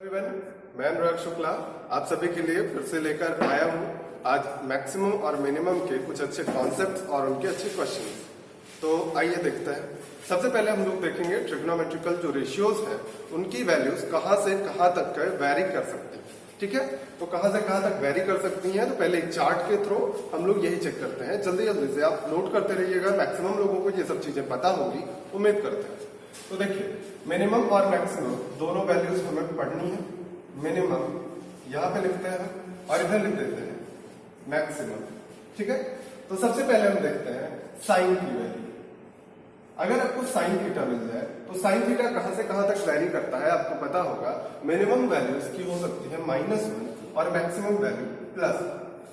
Everyone, मैं अनुराग शुक्ला आप सभी के लिए फिर से लेकर आया हूं आज मैक्सिमम और मिनिमम के कुछ अच्छे कॉन्सेप्ट्स और उनके अच्छे क्वेश्चन। तो आइए देखते हैं। सबसे पहले हम लोग देखेंगे ट्रिग्नोमेट्रिकल जो रेशियोज हैं उनकी वैल्यूज कहां से कहां तक वेरी कर सकती हैं। ठीक है, तो कहां से कहां तक वेरी कर सकती हैं। तो पहले एक चार्ट के थ्रू हम लोग यही चेक करते हैं। जल्दी जल्दी से आप नोट करते रहिएगा, मैक्सिमम लोगों को ये सब चीजें पता होगी, उम्मीद करते हैं। तो देखिए, मिनिमम और मैक्सिमम दोनों वैल्यूज हमें पढ़नी है। मिनिमम यहां पे लिखते हैं और इधर लिख देते हैं मैक्सिमम। ठीक है, तो सबसे पहले हम देखते हैं साइन की वैल्यू। अगर आपको साइन थीटा मिल जाए तो साइन थीटा कहां से कहां तक वैरी करता है आपको पता होगा। मिनिमम वैल्यूज की हो सकती है -1 और मैक्सिमम वैल्यू प्लस।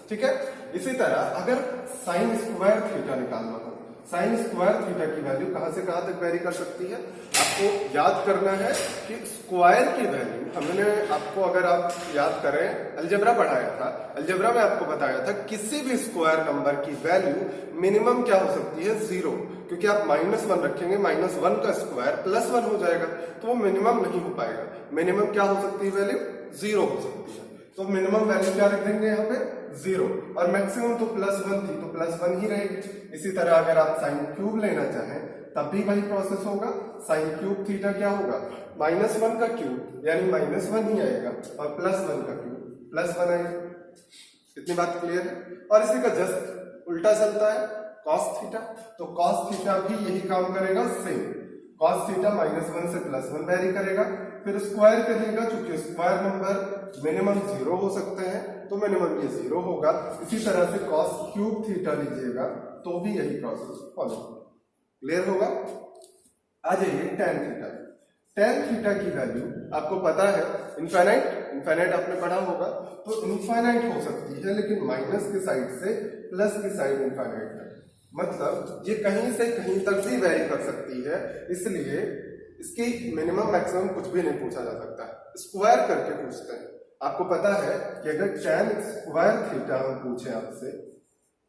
ठीक है, इसी तरह अगर साइन स्क्वायर थीटा निकालना हो, साइन स्क्वायर थीटा की वैल्यू कहां से कहां तक वेरी कर सकती है। आपको याद करना है कि स्क्वायर की वैल्यू हमने आपको, अगर आप याद करें, अलजेब्रा पढ़ाया था। अलजेब्रा में आपको बताया था किसी भी स्क्वायर नंबर की वैल्यू मिनिमम क्या हो सकती है, 0, क्योंकि आप -1 रखेंगे, -1 का स्क्वायर +1 हो जाएगा, तो वो मिनिमम नहीं हो पाएगा। मिनिमम क्या हो सकती है, वैल्यू 0 हो सकती है। तो मिनिमम वैल्यू क्या लिख देंगे यहाँ पे, 0, और मैक्सिमम तो +1 थी तो +1 ही रहेगी। इसी तरह अगर आप साइन क्यूब लेना चाहें तब भी वही प्रोसेस होगा। साइन क्यूब थीटा क्या होगा, -1 का क्यूब यानी -1 ही आएगा, और +1 का क्यूब +1 आएगा। इतनी बात क्लियर है। और इसी का जस्ट उल्टा चलता है कॉस थीटा। तो कॉस थीटा भी यही काम करेगा, सेम। कॉस थीटा -1 से +1 वेरी करेगा। फिर स्क्वायर करिएगा, चूंकि स्क्वायर नंबर मिनिमम 0 हो सकते हैं तो मिनिमम ये 0 होगा। इसी तरह से कॉस क्यूब थीटा लीजिएगा तो भी यही प्रोसेस फॉलो। क्लियर होगा। आ जाइए टेन थीटा। टेन थीटा की वैल्यू आपको पता है इनफाइनाइट। इनफाइनाइट आपने पढ़ा होगा, तो इनफाइनाइट हो सकती है, लेकिन माइनस की साइड से प्लस की साइड इनफाइनाइट है। मतलब ये कहीं से कहीं तक भी वेरी कर सकती है, इसलिए इसकी मिनिमम मैक्सिमम कुछ भी नहीं पूछा जा सकता, स्क्वायर करके पूछते हैं। आपको पता है कि अगर tan स्क्वायर थीटा हम पूछे आपसे,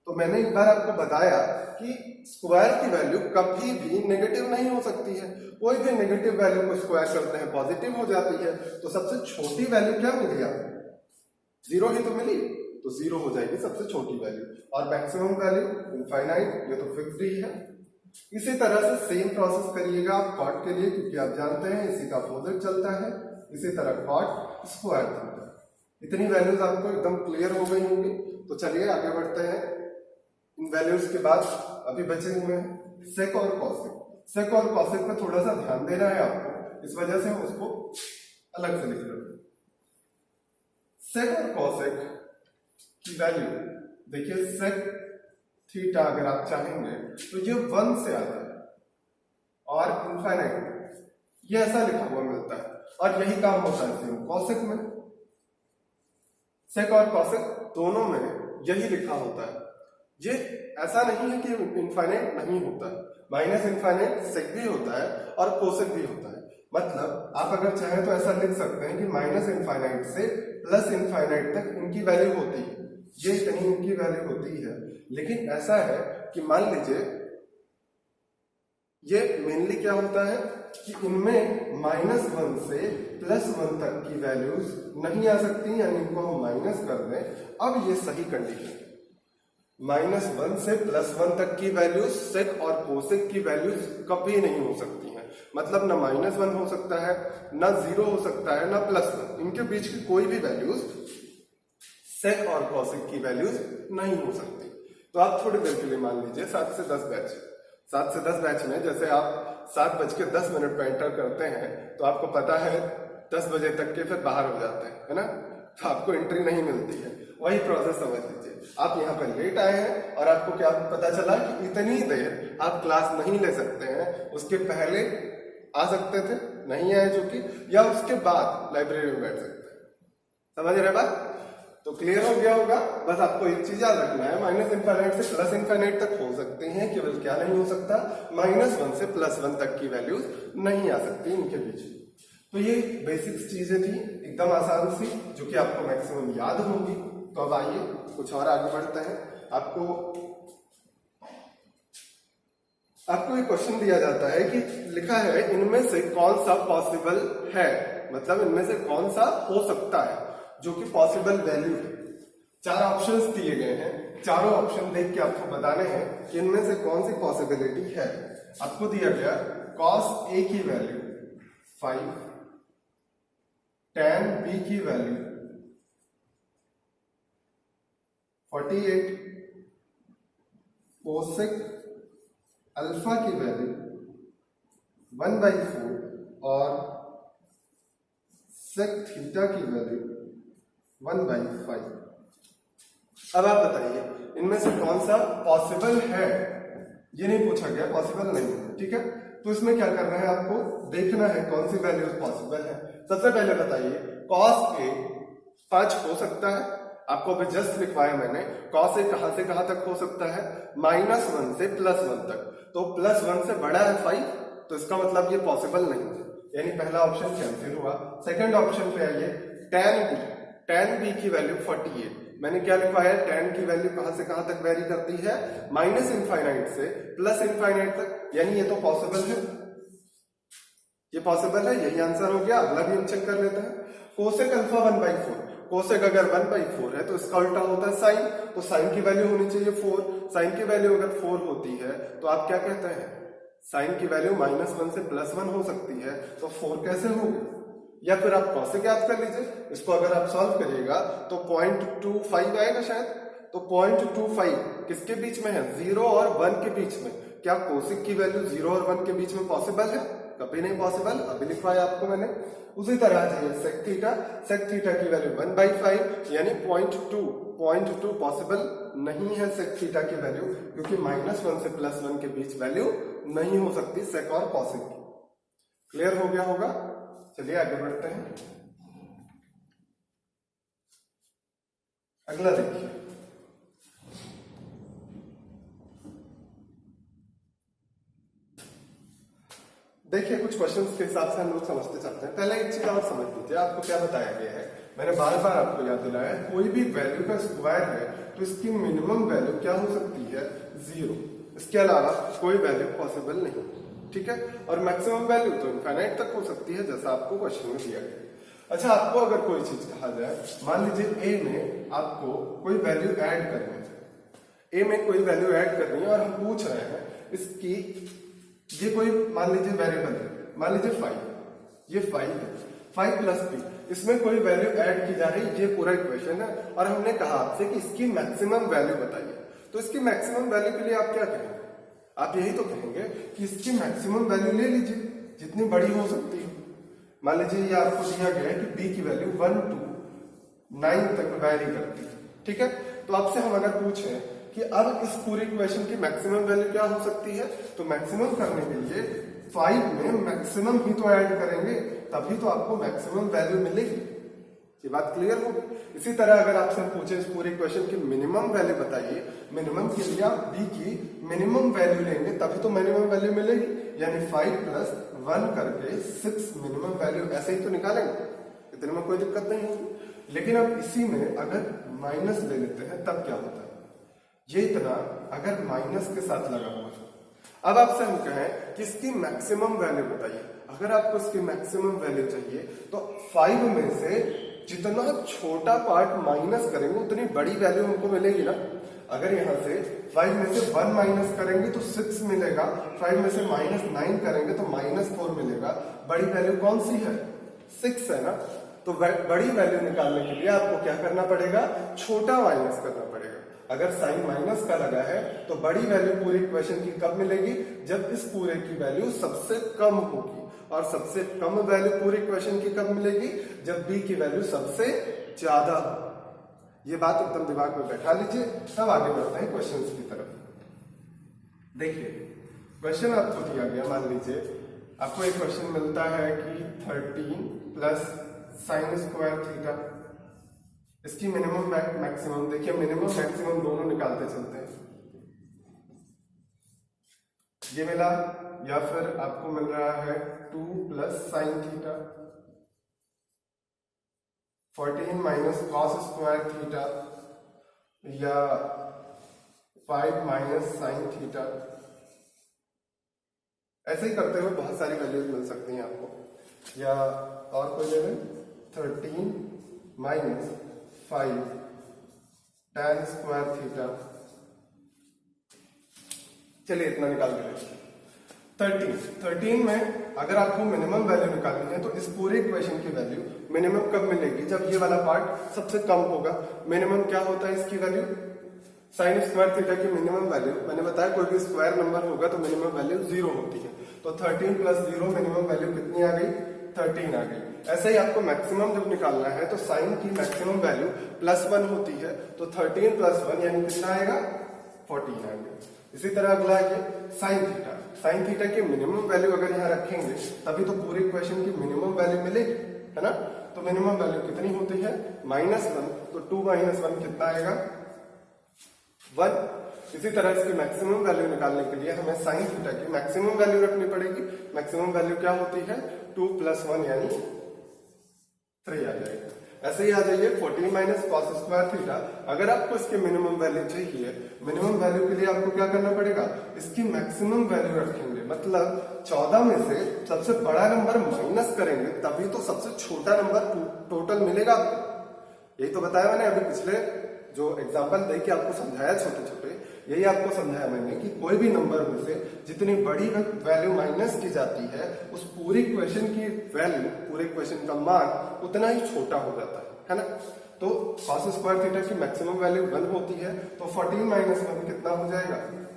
तो मैंने एक बार आपको बताया कि स्क्वायर की वैल्यू कभी भी नेगेटिव नहीं हो सकती है। कोई भी नेगेटिव वैल्यू को स्क्वायर करते हैं पॉजिटिव हो जाती है। तो सबसे छोटी वैल्यू क्या मिली आपको, 0 ही तो मिली, तो 0 हो जाएगी सबसे छोटी वैल्यू। और मैक्सिमम वैल्यू इनफाइनाइट, ये तो फिक्स्ड ही है। इसी तरह से सेम प्रोसेस करिएगा आप कॉट के लिए, क्योंकि आप जानते हैं इसी का अपोजिट चलता है। इसी तरह कॉट स्क्वायर थीटा। इतनी वैल्यूज आपको एकदम क्लियर हो गई होंगी। तो चलिए आगे बढ़ते हैं। इन वैल्यूज के बाद अभी बचे हुए हैं सेक और कॉसेक। सेक और कॉसेक पे थोड़ा सा ध्यान देना है आपको, इस वजह से हम उसको अलग से लिख रहे हैं। सेक और कॉसेक की वैल्यू देखिए, सेक थीटा अगर आप चाहेंगे तो ये 1 से आता है, और इनफाइनाइट ये ऐसा लिखा हुआ मिलता है, और यही काम होता है सेम कॉसेक में। सेक और कॉसेक दोनों में यही लिखा होता है। ये ऐसा नहीं है कि इनफाइनाइट नहीं होता है, माइनस इनफाइनाइट सेक भी होता है और कोसेक भी होता है। मतलब आप अगर चाहें तो ऐसा लिख सकते हैं कि माइनस इनफाइनाइट से प्लस इनफाइनाइट तक इनकी वैल्यू होती है, ये कहीं इनकी वैल्यू होती है। लेकिन ऐसा है कि मान लीजिए ये मेनली क्या होता है कि इनमें -1 से +1 तक की वैल्यूज नहीं आ सकती, यानी इनको हम माइनस कर दें। अब ये सही कंडीशन, -1 से +1 तक की वैल्यूज सेक और कोसेक की वैल्यूज कभी नहीं हो सकती हैं। मतलब ना -1 हो सकता है, ना 0 हो सकता है, ना +1। इनके बीच की कोई भी वैल्यूज सेक और कॉसेक की वैल्यूज नहीं हो सकती। तो आप थोड़ी देर के लिए मान लीजिए 7 से 10 बैच। 7 से 10 बैच में जैसे आप 7:10 पे एंटर करते हैं तो आपको पता है 10 बजे तक के फिर बाहर हो जाते हैं, है ना, तो आपको एंट्री नहीं मिलती है। वही प्रोसेस समझ लीजिए, आप यहाँ पर लेट आए हैं और आपको क्या पता चला कि इतनी देर आप क्लास नहीं ले सकते हैं, उसके पहले आ सकते थे, नहीं आए जो कि, या उसके बाद लाइब्रेरी में बैठ सकते हैं। समझ रहे बात। तो क्लियर हो गया होगा। बस आपको एक चीज याद रखना है, माइनस इनफाइनाइट से प्लस इनफाइनाइट तक हो सकते हैं, केवल क्या नहीं हो सकता, -1 से +1 तक की वैल्यूज नहीं आ सकती इनके बीच। तो ये बेसिक्स चीजें थी, एकदम आसान सी, जो कि आपको मैक्सिमम याद होंगी। तो अब आइए कुछ और आगे बढ़ते हैं। आपको एक क्वेश्चन दिया जाता है कि लिखा है इनमें से कौन सा पॉसिबल है। मतलब इनमें से कौन सा हो सकता है जो कि पॉसिबल वैल्यू है। 4 ऑप्शंस दिए गए हैं, चारों ऑप्शन देख के आपको बताने हैं कि इनमें से कौन सी पॉसिबिलिटी है। आपको दिया गया cos A की वैल्यू 5, tan B की वैल्यू 48, cosec अल्फा की वैल्यू 1/4 और sec थीटा की वैल्यू 1/5। अब आप बताइए इनमें से कौन सा पॉसिबल है, ये नहीं पूछा गया, पॉसिबल नहीं है, ठीक है। तो इसमें क्या करना है, आपको देखना है कौन सी वैल्यू पॉसिबल है। सबसे पहले बताइए cos A 5 हो सकता है, आपको अभी जस्ट लिखवाया मैंने। cos A कहां से कहां तक हो सकता है, -1 से +1 तक। तो +1 से बड़ा है 5, तो इसका मतलब ये पॉसिबल नहीं है, यानी पहला ऑप्शन कैंसिल हुआ। सेकंड ऑप्शन पे आइए, tan B की वैल्यू 48। मैंने क्या लिखवाया, tan की वैल्यू कहां से कहां तक वेरी करती है, -∞ से +∞ तक, यानी ये तो पॉसिबल है, ये पॉसिबल है, यही आंसर हो गया। अगला भी हम चेक कर लेते हैं। कोसेक अल्फा 1/4, कोसेक अगर 1/4 है तो इसका उल्टा होता है साइन, तो साइन की वैल्यू होनी चाहिए 4। साइन की वैल्यू अगर 4 होती है तो आप क्या कहते हैं, साइन की वैल्यू -1 से +1 हो सकती है, तो 4 कैसे होगी। या फिर आप कॉसेक याद कर लीजिए, इसको अगर आप सॉल्व करिएगा तो 0.25 आएगा शायद। तो 0.25 किसके बीच में है, 0 और 1 के बीच में। क्या कोसेक की वैल्यू 0 और 1 के बीच में पॉसिबल है, कभी नहीं पॉसिबल, अभी लिखवाया आपको मैंने। उसी तरह जाइए सेक थीटा की वैल्यू 1/5, यानी 0.2 पॉसिबल नहीं है सेक थीटा की वैल्यू, क्योंकि -1 से +1 के बीच वैल्यू नहीं हो सकती सेक और कॉसेक की। क्लियर हो गया होगा, चलिए आगे बढ़ते हैं। अगला देखिए, देखिए कुछ क्वेश्चंस के हिसाब से हम लोग समझते चलते हैं। पहले एक चीज और समझ लीजिए, आपको क्या बताया गया है, मैंने बार बार आपको याद दिलाया है, कोई भी वैल्यू का स्क्वायर है तो इसकी मिनिमम वैल्यू क्या हो सकती है, 0। इसके अलावा कोई वैल्यू पॉसिबल नहीं, ठीक है। और मैक्सिमम वैल्यू तो इनफाइनाइट तक हो सकती है, जैसा आपको क्वेश्चन में दिया गया। अच्छा, आपको अगर कोई चीज कहा जाए, मान लीजिए ए में आपको कोई वैल्यू ऐड करनी है, ए में कोई वैल्यू ऐड करनी है और हम पूछ रहे हैं इसकी, ये कोई मान लीजिए वेरिएबल है, मान लीजिए 5, ये 5 है, 5 + b, इसमें कोई वैल्यू ऐड की जा रही है, ये पूरा इक्वेशन है। और हमने कहा आपसे कि इसकी मैक्सिमम वैल्यू बताइए, तो इसकी मैक्सिमम वैल्यू के लिए आप क्या कहेंगे, आप यही तो कहेंगे कि इसकी मैक्सिमम वैल्यू ले लीजिए जितनी बड़ी हो सकती है। मान लीजिए ये आपको दिया गया है कि b की वैल्यू 1 to 9 तक वैरी करती है, ठीक है। तो आपसे हम अगर पूछें कि अब इस पूरी इक्वेशन की मैक्सिमम वैल्यू क्या हो सकती है, तो मैक्सिमम करने के लिए 5 में मैक्सिमम ही तो ऐड करेंगे, तभी तो आपको मैक्सिमम वैल्यू मिलेगी। ये बात क्लियर होगी। इसी तरह अगर आपसे हम पूछे इस पूरी इक्वेशन की मिनिमम वैल्यू बताइए, मिनिमम के लिए आप b की मिनिमम वैल्यू लेंगे तभी तो मिनिमम वैल्यू मिलेगी, यानी 5 + 1 करके 6 मिनिमम वैल्यू, ऐसे ही तो निकालेंगे, इतने में कोई दिक्कत नहीं होगी। लेकिन अब इसी में अगर माइनस ले लेते हैं तब क्या होता है, ये इतना अगर माइनस के साथ लगा हुआ है। अब आपसे हम कहें कि इसकी मैक्सिमम वैल्यू बताइए, अगर आपको इसकी मैक्सिमम वैल्यू चाहिए तो 5 में से जितना छोटा पार्ट माइनस करेंगे उतनी बड़ी वैल्यू हमको मिलेगी ना। अगर यहां से 5 में से 1 माइनस करेंगे तो 6 मिलेगा, 5 में से -9 करेंगे तो -4 मिलेगा। बड़ी वैल्यू कौन सी है, 6 है ना। तो बड़ी वैल्यू निकालने के लिए आपको क्या करना पड़ेगा, छोटा माइनस करना पड़ेगा। अगर साइन माइनस का लगा है तो बड़ी वैल्यू पूरी इक्वेशन की कब मिलेगी, जब इस पूरे की वैल्यू सबसे कम होगी। और सबसे कम वैल्यू पूरी इक्वेशन की कब मिलेगी, जब b की वैल्यू सबसे ज्यादा हो। ये बात एकदम दिमाग में बैठा लीजिए। तब आगे बढ़ते हैं क्वेश्चन की तरफ। देखिए क्वेश्चन आपको दिया गया, मान लीजिए आपको एक क्वेश्चन मिलता है कि 13 + sin² थीटा, इसकी मिनिमम मैक्सिमम, देखिए मिनिमम मैक्सिमम दोनों निकालते चलते हैं। ये मिला, या फिर आपको मिल रहा है 2 + sin थीटा, 14 - cos² थीटा, या 5 - sin थीटा। ऐसे ही करते हुए बहुत सारी वैल्यूज मिल सकती हैं आपको, या और कोई ले लें 13 माइनस 5 tan स्क्वायर थीटा। चलिए इतना निकाल के देखिए। 13 में अगर आपको मिनिमम वैल्यू निकालनी है तो इस पूरे इक्वेशन की वैल्यू मिनिमम कब मिलेगी, जब ये वाला पार्ट सबसे कम होगा। मिनिमम क्या होता है इसकी वैल्यू, साइन स्क्वायर थीटा की मिनिमम वैल्यू, मैंने बताया कोई भी स्क्वायर नंबर होगा तो मिनिमम वैल्यू 0 होती है। तो 13 प्लस 0 मिनिमम वैल्यू कितनी आ गई, 13 आ गई। ऐसे ही आपको मैक्सिमम जब निकालना है तो साइन की मैक्सिमम वैल्यू +1 होती है, तो 13 + 1 यानी कितना आएगा, 14 आएगा। इसी तरह अगला है साइन थीटा। साइन थीटा की मिनिमम वैल्यू अगर यहाँ रखेंगे तभी तो पूरी इक्वेशन की मिनिमम वैल्यू मिलेगी, है ना। तो मिनिमम वैल्यू कितनी होती है, -1, तो 2 - 1 कितना आएगा, 1। इसी तरह इसकी मैक्सिमम वैल्यू निकालने के लिए हमें साइन थीटा की मैक्सिमम वैल्यू रखनी पड़ेगी। मैक्सिमम वैल्यू क्या होती है, 2 + 1 यानी 3 आ जाएगा। ऐसे ही आ जाइए 14 माइनस कॉस स्क्वायर थीटा। अगर आपको इसकी मिनिमम वैल्यू चाहिए, मिनिमम वैल्यू के लिए आपको क्या करना पड़ेगा, इसकी मैक्सिमम वैल्यू रखेंगे। मतलब 14 में से सबसे बड़ा नंबर माइनस करेंगे तभी तो सबसे छोटा नंबर टोटल मिलेगा आपको। यही तो बताया मैंने अभी पिछले जो एग्जाम्पल दे के आपको समझाया छोटे छोटे, यही आपको समझाया मैंने कि कोई भी नंबर में से जितनी बड़ी वैल्यू माइनस की जाती है उस पूरी इक्वेशन की वैल्यू, पूरे इक्वेशन का मान उतना ही छोटा हो जाता है ना। तो cos स्क्वायर थीटा की मैक्सिमम वैल्यू 1 होती है, तो 14 - 1 कितना हो जाएगा,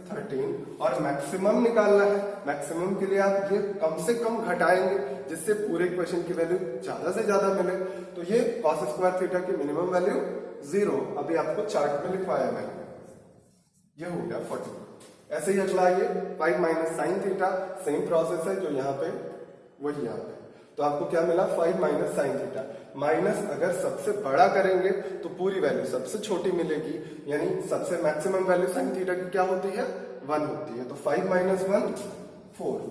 13। और मैक्सिमम निकालना है, मैक्सिमम के लिए आप ये कम से कम घटाएंगे जिससे पूरे इक्वेशन की वैल्यू ज्यादा से ज्यादा मिले। तो ये cos स्क्वायर थीटा की मिनिमम वैल्यू 0, अभी आपको चार्ट में लिखवाया मैंने, ये हो गया 14। ऐसे ही अगला ये 5 minus sine theta, same process है जो यहाँ पे वही यहाँ पे। तो आपको क्या मिला, 5 माइनस साइन थीटा। माइनस अगर सबसे बड़ा करेंगे तो पूरी वैल्यू सबसे छोटी मिलेगी, यानी सबसे मैक्सिमम वैल्यू साइन थीटा की क्या होती है, 1 होती है। तो 5 - 1 4।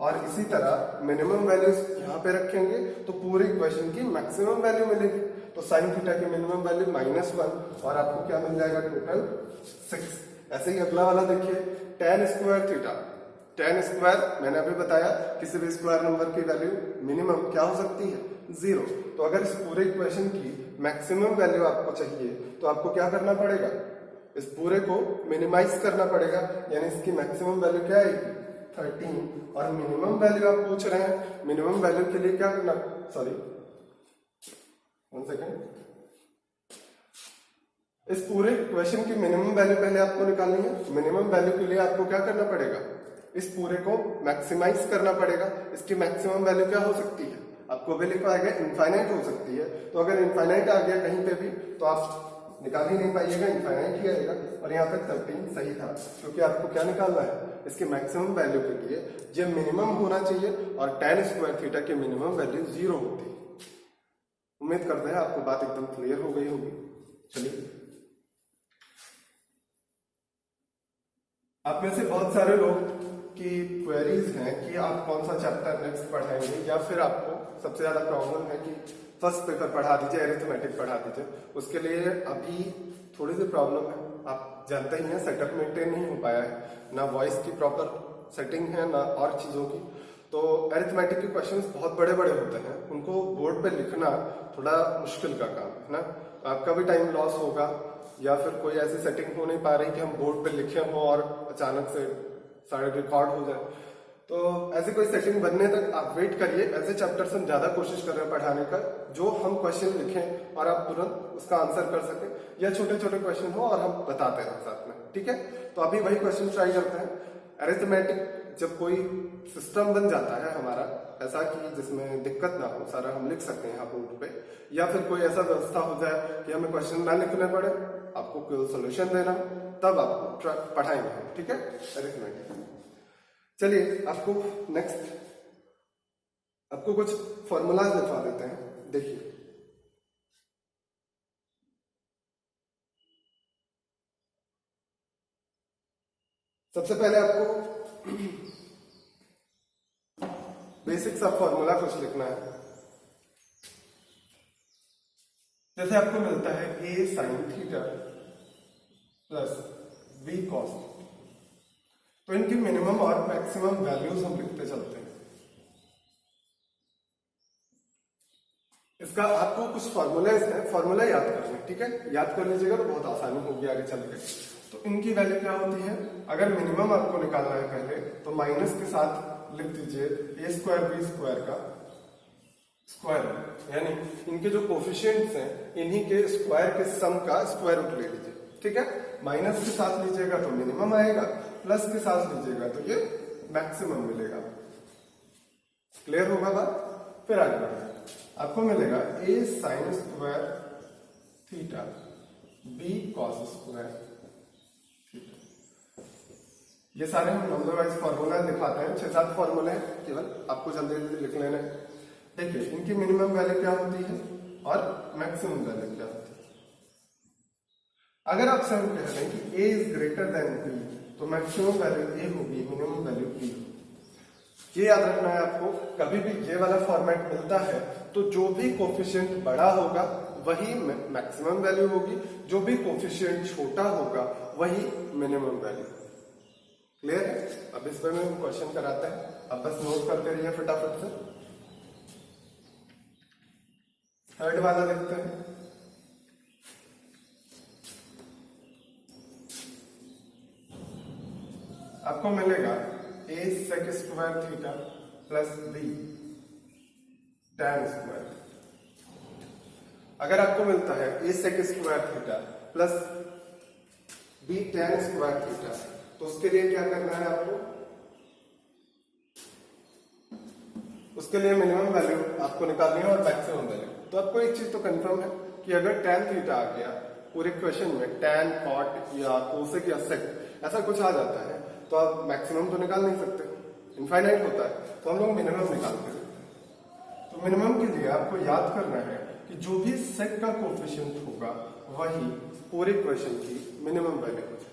और इसी तरह मिनिमम वैल्यूज यहाँ पे रखेंगे तो पूरी इक्वेशन की मैक्सिमम वैल्यू मिलेगी। तो साइन थीटा की मिनिमम वैल्यू -1 और आपको क्या मिल जाएगा, टोटल 6। ऐसे ही अगला वाला देखिए, tan square theta. tan square मैंने अभी बताया किसी भी स्क्वायर नंबर की वैल्यू मिनिमम क्या हो सकती है, 0। तो अगर इस पूरे इक्वेशन की मैक्सिमम वैल्यू आपको चाहिए तो आपको क्या करना पड़ेगा, इस पूरे को मिनिमाइज करना पड़ेगा, यानी इसकी मैक्सिमम वैल्यू क्या आएगी, 13। और मिनिमम वैल्यू आप पूछ रहे हैं, मिनिमम वैल्यू के लिए क्या करना, सॉरी 1 सेकेंड, इस पूरे इक्वेशन की मिनिमम वैल्यू पहले आपको निकालनी है। मिनिमम वैल्यू के लिए आपको क्या करना पड़ेगा, इस पूरे को मैक्सिमाइज करना पड़ेगा। इसकी मैक्सिमम वैल्यू क्या हो सकती है, आपको भी लिखा गया इनफाइनाइट हो सकती है। तो अगर इनफाइनाइट आ गया कहीं पे भी तो आप निकाल ही नहीं पाइएगा, इनफाइनाइट ही आएगा। और यहाँ पे 13 सही था, क्योंकि आपको क्या निकालना है, इसकी मैक्सिमम वैल्यू के लिए ये मिनिमम होना चाहिए और tan स्क्वायर थीटा की मिनिमम वैल्यू 0 होती है। उम्मीद करते हैं आपको बात एकदम क्लियर हो गई होगी। चलिए, आप में से बहुत सारे लोग की क्वेरीज हैं कि आप कौन सा चैप्टर नेक्स्ट पढ़ाएंगे, या फिर आपको सबसे ज्यादा प्रॉब्लम है कि फर्स्ट पेपर पढ़ा दीजिए, अरिथमेटिक पढ़ा दीजिए। उसके लिए अभी थोड़ी सी प्रॉब्लम है, आप जानते ही हैं सेटअप मेंटेन नहीं हो पाया है, ना वॉइस की प्रॉपर सेटिंग है ना और चीजों की। तो अरिथमेटिक के क्वेश्चंस बहुत बड़े बड़े होते हैं, उनको बोर्ड पे लिखना थोड़ा मुश्किल का काम है ना। आपका भी टाइम लॉस होगा, या फिर कोई ऐसी सेटिंग हो नहीं पा रही कि हम बोर्ड पे लिखे हों और अचानक से सारे रिकॉर्ड हो जाए। तो ऐसी कोई सेटिंग बनने तक आप वेट करिए। ऐसे चैप्टर्स हम ज्यादा कोशिश कर रहे हैं पढ़ाने का जो हम क्वेश्चन लिखें और आप तुरंत उसका आंसर कर सकें, या छोटे छोटे क्वेश्चन हो और हम बताते रहें साथ में, ठीक है। तो अभी वही क्वेश्चन ट्राई करते हैं। अरिथमेटिक जब कोई सिस्टम बन जाता है हमारा ऐसा कि जिसमें दिक्कत ना हो, सारा हम लिख सकते हैं यहाँ बोर्ड पे, या फिर कोई ऐसा व्यवस्था हो जाए कि हमें क्वेश्चन ना लिखने पड़े, आपको कोई सोल्यूशन देना, तब आपको पढ़ाएंगे हम, ठीक है, अरिथमेटिक। चलिए, आपको नेक्स्ट आपको कुछ फॉर्मूलाज लिखवा देते हैं, देखिए। सबसे पहले आपको बेसिक सा फॉर्मूला कुछ लिखना है। जैसे आपको मिलता है a sin theta plus b cos, तो इनकी मिनिमम और मैक्सिमम वैल्यूज हम लिखते चलते हैं। इसका आपको कुछ फॉर्मूलाज है, फॉर्मूला याद करना है, ठीक है, याद कर लीजिएगा तो बहुत आसानी होगी आगे चल के। तो इनकी वैल्यू क्या होती है, अगर मिनिमम आपको निकालना है पहले तो माइनस के साथ लिख दीजिए ए स्क्वायर बी स्क्वायर का स्क्वायर, यानी इनके जो कोफिशिएंट्स हैं इन्हीं के स्क्वायर के सम का स्क्वायर रूट ले लीजिए, ठीक है। माइनस के साथ लीजिएगा तो मिनिमम आएगा, प्लस के साथ लीजिएगा तो ये मैक्सिमम मिलेगा। क्लियर होगा बात? फिर आगे बढ़ते हैं, आपको मिलेगा a sine square theta b cos square theta. ये सारे हम नंबर वाइज फॉर्मूला दिखाते हैं, 6-7 फॉर्मूले हैं, केवल आपको जल्दी जल्दी लिख लेना है। देखिए इनकी मिनिमम वैल्यू क्या होती है और मैक्सिमम वैल्यू क्या होती है। अगर आपसे हम कह रहे हैं कि a is greater than b तो मैक्सिमम वैल्यू a होगी, मिनिमम वैल्यू b। ये याद रखना है आपको, कभी भी ये वाला फॉर्मेट मिलता है तो जो भी कोफिशिएंट बड़ा होगा वही मैक्सिमम वैल्यू होगी, जो भी कोफिशिएंट छोटा होगा वही मिनिमम वैल्यू। क्लियर है? अब इस पर हम क्वेश्चन कराते हैं, अब बस नोट करते रहिए फटाफट से। थर्ड वाला देखते हैं, आपको मिलेगा a sec square theta plus b tan square. अगर आपको मिलता है a sec square theta plus b tan square theta तो उसके लिए क्या करना है आपको, उसके लिए मिनिमम वैल्यू आपको निकालनी है और मैक्सिमम वैल्यू। तो आपको एक चीज तो कंफर्म है कि अगर tan थीटा आ गया पूरे क्वेश्चन में, tan cot या कोसेक या सेक ऐसा कुछ आ जाता है तो आप मैक्सिमम तो निकाल नहीं सकते, इनफाइनाइट होता है, तो हम लोग मिनिमम निकालते हैं। तो मिनिमम के लिए आपको याद करना है कि जो भी सेक का कोफिशिएंट होगा वही पूरे क्वेश्चन की मिनिमम वैल्यू हो जाए।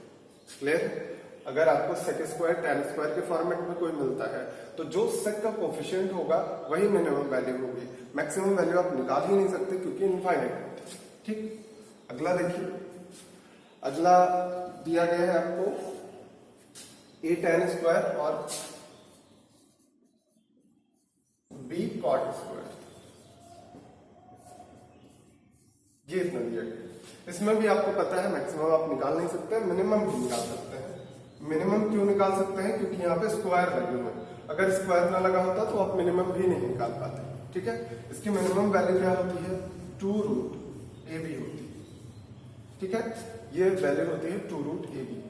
क्लियर? अगर आपको सेक स्क्वायर tan स्क्वायर के फॉर्मेट में कोई मिलता है तो जो सेक का कोफिशिएंट होगा वही मिनिमम वैल्यू होगी, मैक्सिमम वैल्यू आप निकाल ही नहीं सकते क्योंकि इनफाइनाइट होती है। ठीक, अगला देखिए, अगला दिया गया है आपको a tan स्क्वायर और b cot स्क्वायर, ये इतना दिया गया। इसमें भी आपको पता है मैक्सिमम आप निकाल नहीं सकते, मिनिमम भी निकाल सकते हैं। मिनिमम क्यों निकाल सकते हैं? क्योंकि यहाँ पे स्क्वायर वैल्यू है, अगर स्क्वायर ना लगा होता तो आप मिनिमम भी नहीं निकाल पाते। ठीक है, इसकी मिनिमम वैल्यू क्या होती है? 2 रूट ए बी होती है। ठीक है, ये वैल्यू होती है 2 रूट ए बी।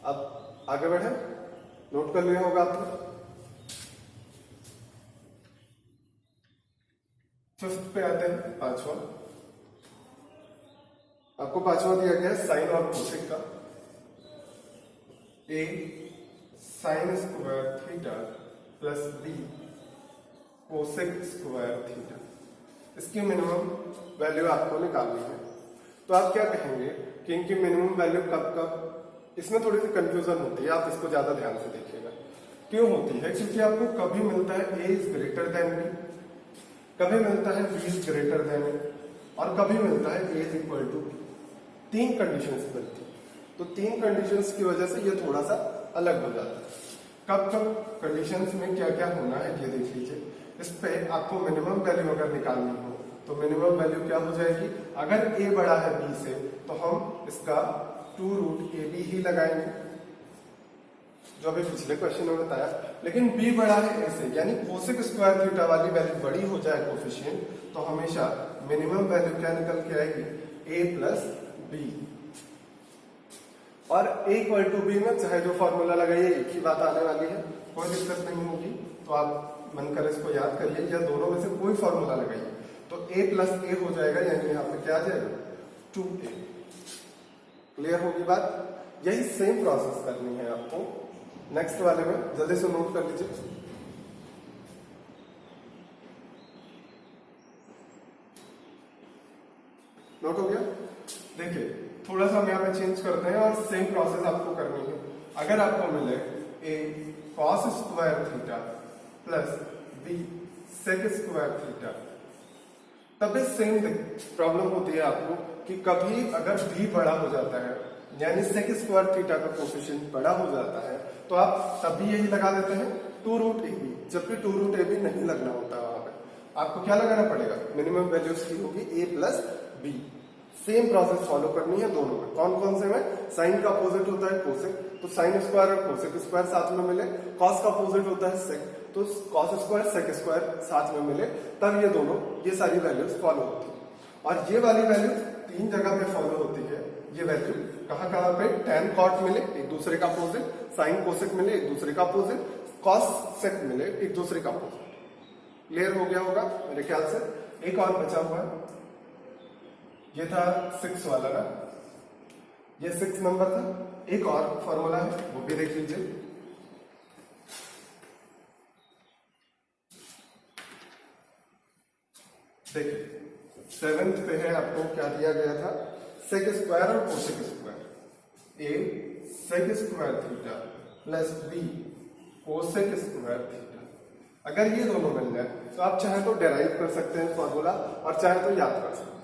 अब आगे बढ़े, नोट कर लिया होगा आपने। फिफ्थ पे आते हैं, पांचवा। आपको पांचवा दिया गया है साइन और कोसेक का। A sine square theta plus b cosec square theta, इसकी मिनिमम वैल्यू आपको निकालनी है। तो आप क्या कहेंगे कि इनकी मिनिमम वैल्यू कब कब, इसमें थोड़ी सी कंफ्यूजन होती है, आप इसको ज्यादा ध्यान से देखिएगा। क्यों होती है? क्योंकि आपको कभी मिलता है a is greater than b, कभी मिलता है b is greater than a, और कभी मिलता है a is equal to b। 3 conditions मिलती है, तो 3 कंडीशंस की वजह से ये थोड़ा सा अलग हो जाता है। कब कब कंडीशंस में क्या क्या होना है ये देख लीजिए। इस पे आपको मिनिमम वैल्यू अगर निकालनी हो तो मिनिमम वैल्यू क्या हो जाएगी? अगर a बड़ा है b से तो हम इसका 2 रूट ए बी ही लगाएंगे, जो अभी पिछले क्वेश्चन में बताया। लेकिन b बड़ा है a से, यानी कोसेक स्क्वायर थीटा वाली वैल्यू बड़ी हो जाए कोफिशिएंट, तो हमेशा मिनिमम वैल्यू क्या निकल के आएगी? a plus B. और a इक्वल टू बी में चाहे जो फॉर्मूला लगाइए एक ही बात आने वाली है, कोई दिक्कत नहीं होगी। तो आप मन कर इसको याद करिए, या दोनों में से कोई फॉर्मूला लगाइए तो a प्लस a हो जाएगा, यानी यहाँ पे क्या आ जाएगा? 2a। क्लियर होगी बात? यही सेम प्रोसेस करनी है आपको नेक्स्ट वाले में, जल्दी से नोट कर लीजिए। नोट हो गया? देखिए थोड़ा सा हम यहाँ पे चेंज करते हैं और सेम प्रोसेस आपको करनी है। अगर आपको मिले a cos square theta plus b sec square theta, तब भी सेम प्रॉब्लम होती है आपको कि कभी अगर b बड़ा हो जाता है, यानी sec स्क्वायर थीटा का कोफिशिएंट बड़ा हो जाता है, तो आप तब भी यही लगा देते हैं 2 रूट ए बी, जबकि 2 रूट ए बी नहीं लगना होता वहां पे। आपको क्या लगाना पड़ेगा, मिनिमम वैल्यू उसकी होगी a plus B. Same process follow करनी है दोनों में। कौन कौन से में, साइन का अपोजिट होता है कोसेक, तो साइन स्क्वायर और कोसेक स्क्वायर साथ में मिले। कॉस का अपोजिट होता है सेक, तो कॉस स्क्वायर सेक स्क्वायर साथ में मिले, तब ये दोनों ये सारी वैल्यूज फॉलो होती है। और ये वाली वैल्यू 3 जगह पे फॉलो होती है। ये वैल्यू कहाँ कहाँ पे, टैन कॉट मिले एक दूसरे का अपोजिट, साइन कोसेक मिले एक दूसरे का अपोजिट, कॉस सेक मिले एक दूसरे का अपोजिट। क्लियर हो गया होगा मेरे ख्याल से। एक और बचा हुआ है, ये था 6 वाला ना, ये 6 नंबर था। एक और फॉर्मूला है वो भी देख लीजिए। देखिए 7th पे है, आपको क्या दिया गया था, सेक स्क्वायर और cosec square. A sec square theta plus b cosec square theta. अगर ये दोनों मिल जाए तो आप चाहे तो डेराइव कर सकते हैं फॉर्मूला, और चाहे तो याद कर सकते हैं।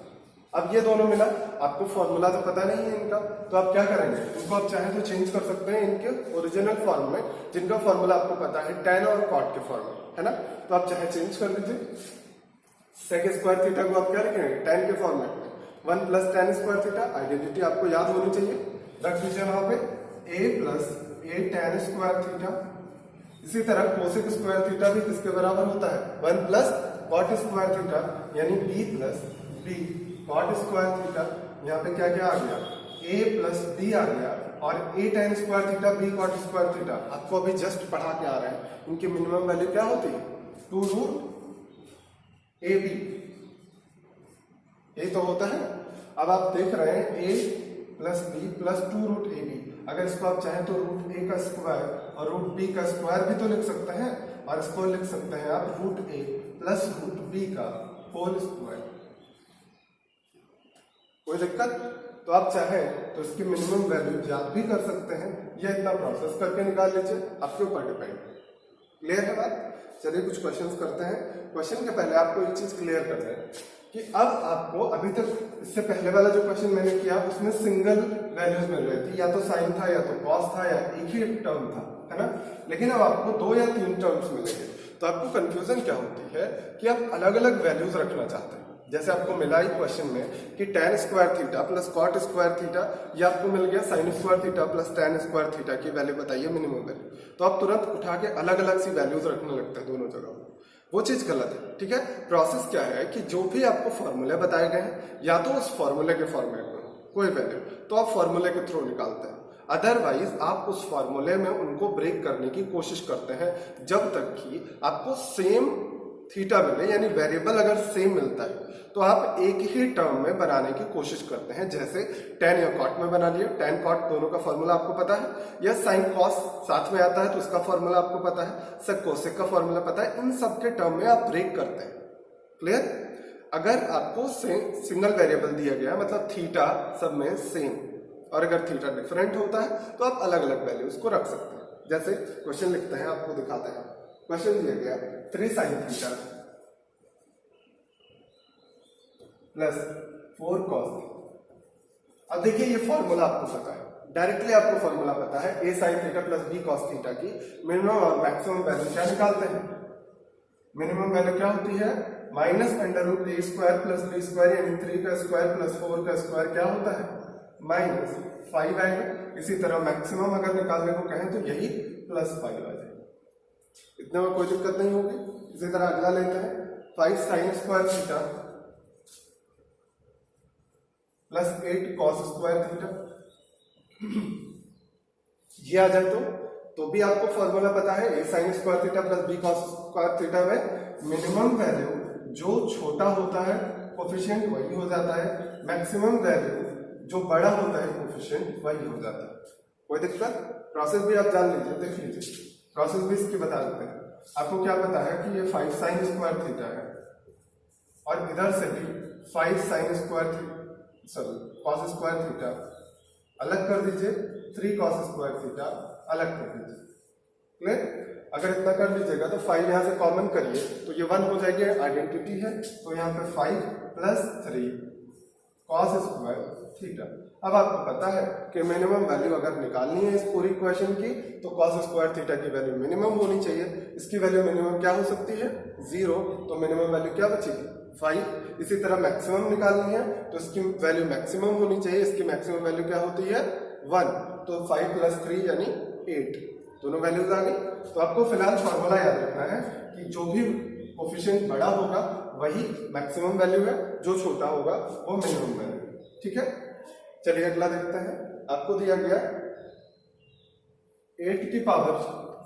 अब ये दोनों मिला, आपको फॉर्मूला तो पता नहीं है इनका, तो आप क्या करेंगे, इनको आप चाहे तो चेंज कर सकते हैं इनके ओरिजिनल फॉर्म में, जिनका फॉर्मूला आपको पता है tan और cot के फॉर्म में, है ना। तो आप चाहे चेंज कर लीजिए। सेक स्क्वायर थीटा को आप क्या लिखेंगे, tan के फॉर्मेट में, 1 plus tan square theta. Identity आपको याद होनी चाहिए, रख दीजिए वहां पे, a plus a tan square theta. इसी तरह कोसेक स्क्वायर थीटा भी किसके बराबर होता है, 1 प्लस cot स्क्वायर थीटा, यानी b plus b cot square theta. यहाँ पे क्या क्या आ गया, a प्लस b आ गया, और a tan square theta b cot square theta. आपको अभी जस्ट पढ़ा के आ रहे हैं, इनकी मिनिमम वैल्यू क्या होती है, 2 रूट ए बी, ये तो होता है। अब आप देख रहे हैं a plus B plus 2 root A B. अगर इसको आप चाहें तो रूट ए का स्क्वायर और रूट बी का स्क्वायर भी तो लिख सकते हैं, और इसको लिख सकते हैं आप रूट ए प्लस रूट बी का होल स्क्वायर। कोई दिक्कत, तो आप चाहें तो इसकी मिनिमम वैल्यू याद भी कर सकते हैं, या इतना प्रोसेस करके निकाल लीजिए, आपके ऊपर डिपेंड। क्लियर है बात। चलिए कुछ क्वेश्चंस करते हैं। क्वेश्चन के पहले आपको एक चीज क्लियर करना है कि अब आपको, अभी तक इससे पहले वाला जो क्वेश्चन मैंने किया उसमें सिंगल वैल्यूज मिल रही थी, या तो साइन था या तो कॉस था या एक ही टर्म था, है ना। लेकिन अब आपको 2 या 3 टर्म्स मिलेंगे, तो आपको कंफ्यूजन क्या होती है कि आप अलग अलग वैल्यूज रखना चाहते हैं। जैसे आपको मिला ही क्वेश्चन में कि tan square theta plus cot square theta, ये आपको मिल गया sin square theta plus tan square theta की वैल्यू बताइए मिनिमम वैल्यू। तो आप तुरंत उठा के अलग अलग सी वैल्यूज रखने लगते हैं दोनों जगह, वो चीज गलत है। ठीक है, प्रोसेस क्या है कि जो भी आपको फॉर्मूले बताए गए हैं, या तो उस फॉर्मूले के फॉर्मेट में कोई वैल्यू, तो आप फॉर्मूले के थ्रू निकालते हैं। अदरवाइज आप उस फॉर्मूले में उनको ब्रेक करने की कोशिश करते हैं जब तक कि आपको सेम थीटा मिले, यानी वेरिएबल अगर सेम मिलता है तो आप एक ही टर्म में बनाने की कोशिश करते हैं। जैसे tan या cot में बना लिया, tan cot दोनों का फॉर्मूला आपको पता है, या sin cos साथ में आता है तो उसका फॉर्मूला आपको पता है, sec cosec का फॉर्मूला पता है, इन सब के टर्म में आप ब्रेक करते हैं। क्लियर। अगर आपको सिंगल वेरिएबल दिया गया, मतलब थीटा सब में सेम, और अगर थीटा डिफरेंट होता है तो आप अलग अलग वैल्यूज को रख सकते हैं। जैसे क्वेश्चन लिखते हैं, आपको दिखाते हैं। क्वेश्चन दिया गया 3 sin थीटा प्लस 4 cos। अब देखिए ये फॉर्मूला आपको पता है, डायरेक्टली आपको फॉर्मूला पता है, a sin theta plus b cos theta की मिनिमम और मैक्सिमम वैल्यू क्या निकालते हैं। मिनिमम वैल्यू क्या होती है, माइनस अंडर रूट ए स्क्वायर प्लस बी स्क्वायर, यानी 3 का स्क्वायर प्लस 4 का स्क्वायर क्या होता है, माइनस 5 आएगा। इसी तरह मैक्सिमम अगर निकालने को कहें तो यही प्लस 5 आ जाएगा। इतने में कोई दिक्कत नहीं होगी। इसी तरह अगला लेते हैं, 5 sin square theta plus 8 cos square theta. ये आ जाए तो भी आपको फॉर्मूला पता है, a sin square theta plus b cos square theta में मिनिमम वैल्यू जो छोटा होता है कोफिशिएंट वही हो जाता है, मैक्सिमम वैल्यू जो बड़ा होता है कोफिशिएंट वही हो जाता है। कोई दिक्कत। प्रोसेस भी आप जान लीजिए, देख लीजिए, प्रोसेस भी इसकी बता देते हैं। आपको क्या पता है कि ये 5 sin स्क्वायर थीटा है, और इधर से भी 5 sin square cos square theta अलग कर दीजिए, 3 cos स्क्वायर थीटा अलग कर दीजिए। क्लियर। अगर इतना कर लीजिएगा तो 5 यहां से कॉमन करिए तो ये 1 हो जाएगी, आइडेंटिटी है, तो यहाँ पे 5 प्लस 3 cos स्क्वायर थीटा। अब आपको पता है कि मिनिमम वैल्यू अगर निकालनी है इस पूरी इक्वेशन की तो cos स्क्वायर थीटा की वैल्यू मिनिमम होनी चाहिए। इसकी वैल्यू मिनिमम क्या हो सकती है? 0। तो मिनिमम वैल्यू क्या बचेगी? 5। इसी तरह मैक्सिमम निकालनी है तो इसकी वैल्यू मैक्सिमम होनी चाहिए। इसकी मैक्सिमम वैल्यू क्या होती है? 1। तो 5 + 3 यानी 8, दोनों वैल्यूज आ गई। तो आपको फिलहाल फॉर्मूला याद रखना है कि जो भी कोफिशिएंट बड़ा होगा वही मैक्सिमम वैल्यू है, जो छोटा होगा वो मिनिमम वैल्यू। ठीक है, चलिए अगला देखते हैं। आपको दिया गया 8 की पावर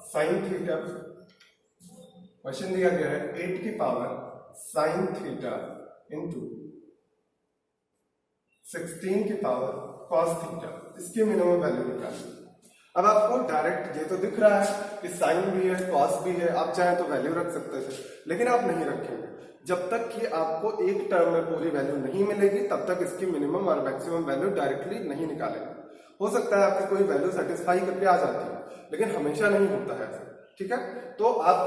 साइन थीटा, क्वेश्चन दिया गया है 8 की पावर साइन थीटा इंटू 16 की पावर कॉस थीटा, इसकी मिनिमम वैल्यू निकालनी। अब आपको डायरेक्ट ये तो दिख रहा है कि साइन भी है कॉस भी है, आप चाहें तो वैल्यू रख सकते थे, लेकिन आप नहीं रखेंगे। जब तक कि आपको एक टर्म में पूरी वैल्यू नहीं मिलेगी तब तक इसकी मिनिमम और मैक्सिमम वैल्यू डायरेक्टली नहीं निकालेंगे। हो सकता है आपकी कोई वैल्यू सेटिस्फाई करके आ जाती है, लेकिन हमेशा नहीं होता है ऐसा। ठीक है, तो आप